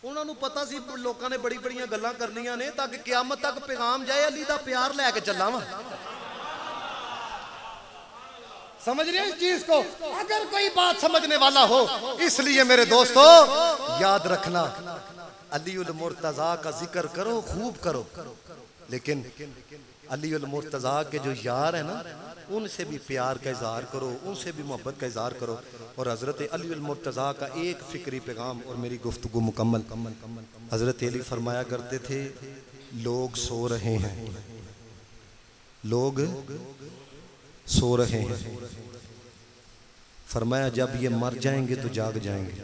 उन्होंने पता सी लोगों ने बड़ी बड़ियां गल्लां करनियां ने ताकि क़यामत तक पैगाम जाए अली दा प्यार लैके चला वा। समझ रहे हो इस चीज को? अगर कोई बात समझने वाला हो, इसलिए मेरे दोस्तों याद रखना अली उल मुर्तज़ा का जिक्र करो, खूब करो, लेकिन अली उल मुर्तज़ा के जो यार है ना उनसे भी प्यार का इजहार करो, उनसे भी मोहब्बत का इजहार करो। और हजरत अली उल मुर्तज़ा का एक फिक्री पैगाम और मेरी गुफ्तगू मुकम्मल। हजरत अली फरमाया करते थे लोग सो रहे हैं, लोग सो रहे हैं। फरमाया जब ये मर जाएंगे तो जाग जाएंगे।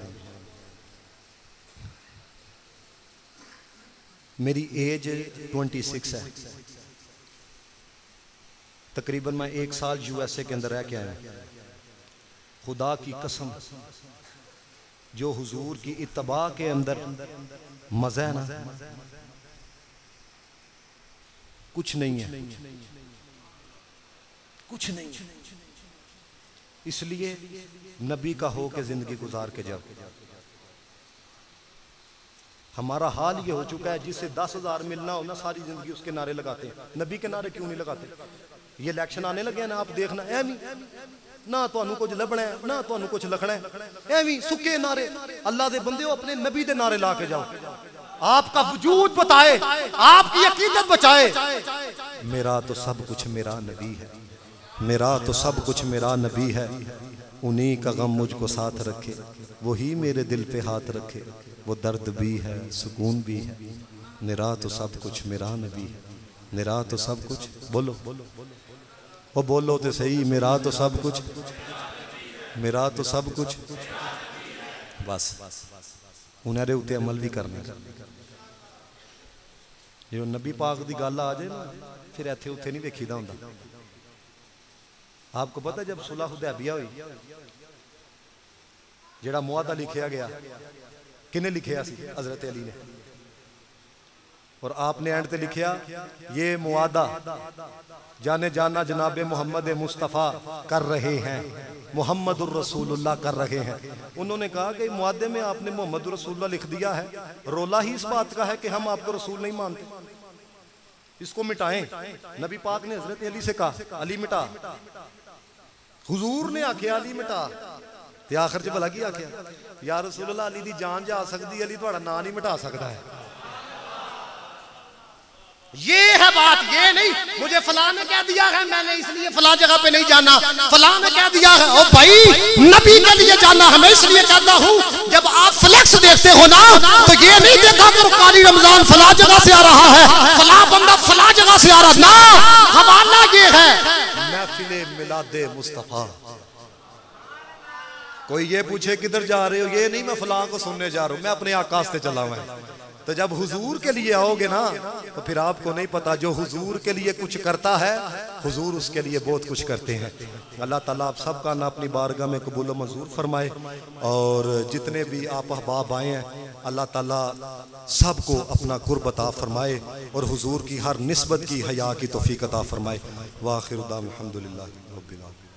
मेरी एज 26 है, तकरीबन मैं 1 साल यूएसए के अंदर रह के आया। खुदा की कसम जो हुजूर की इत्तबा के अंदर मजा है ना कुछ नहीं है, कुछ नहीं। इसलिए नबी का हो के जिंदगी गुजार के जाओ। हमारा हाल ये हो चुका है जिससे 10,000 मिलना हो ना सारी जिंदगी उसके नारे लगाते हैं। नबी के नारे क्यों नहीं लगाते? ये इलेक्शन आने लगे ना, आप देखना एवं ना तो कुछ लभना है ना तो कुछ लखना है, एवं सुके नारे। अल्लाह दे बंदे अपने नबी दे नारे ला के जाओ, आपका वजूद बताए, आपकी अकीदत बचाए। मेरा तो सब कुछ मेरा नबी है, मेरा तो सब कुछ मेरा नबी है। उन्हीं का गम मुझको साथ रखे, वही मेरे दिल पे हाथ रखे। वो दर्द भी है सुकून भी है, मेरा तो सब कुछ मेरा नबी है, मेरा तो सब कुछ। बोलो वो बोलो तो सही, मेरा तो सब कुछ, मेरा तो सब कुछ। बस उन्हें उत्ते अमल भी करना। जो नबी पाक की गल आ जाए ना फिर इत्थे उत्थे नहीं देखीदा हुंदा। आपको पता जब सुलह हुदैबिया हुई, जेड़ा मुआदा लिखिया गया किने लिखिया सी? हजरत अली ने। और आपने एंड ते लिखिया ये मुआदा जाने जाना जनाबे मोहम्मद मुस्तफ़ा कर रहे हैं, मोहम्मदुर रसूलुल्लाह कर रहे हैं। उन्होंने कहा कि मुआदे में आपने मोहम्मद रसूलुल्लाह लिख दिया है, रोला ही इस बात का है कि हम आपको रसूल नहीं मानते, इसको मिटाएं। नबी पाक ने हजरत अली से कहा अली मिटा। हुजूर ने आख्या अली मिटा ते आखिर च भला की आख्या या रसूल अल्लाह अली दी जान जा सकती, अली थोड़ा नाम नहीं मिटा सकता है। ये है बात, ये नहीं मुझे फलां ने कह दिया है मैंने इसलिए फलां जगह पे नहीं जाना, फलां ने कह दिया है। ओ भाई नबी के लिए जाना है, मैं इसलिए कहता हूँ जब आप फ्लेक्स देखते हो ना तो ये नहीं देखा कि कारी रमजान फलां जगह से आ रहा है, फलां बंदा फलां जगह से आ रहा ना, हवाला ये है महफिले मिलादे मुस्तफा। कोई ये पूछे किधर जा रहे हो, ये नहीं मैं फलां को सुनने जा रहा हूँ, मैं अपने आकाश से चला हुआ है। तो जब हुजूर के लिए आओगे ना तो फिर आपको नहीं पता जो हुजूर के लिए कुछ करता है हुजूर उसके लिए बहुत कुछ करते हैं। अल्लाह ताला आप सबका ना अपनी बारगाह में कबूल व मंजूर फरमाए और जितने भी आप अहबाब आए हैं अल्लाह ताला सबको अपना कुर्ब अता फरमाए और हुजूर की हर निस्बत की हया की तौफीक अता फरमाए। वाखिर दाम अल्हम्दुलिल्लाह रब्बिल आलमीन।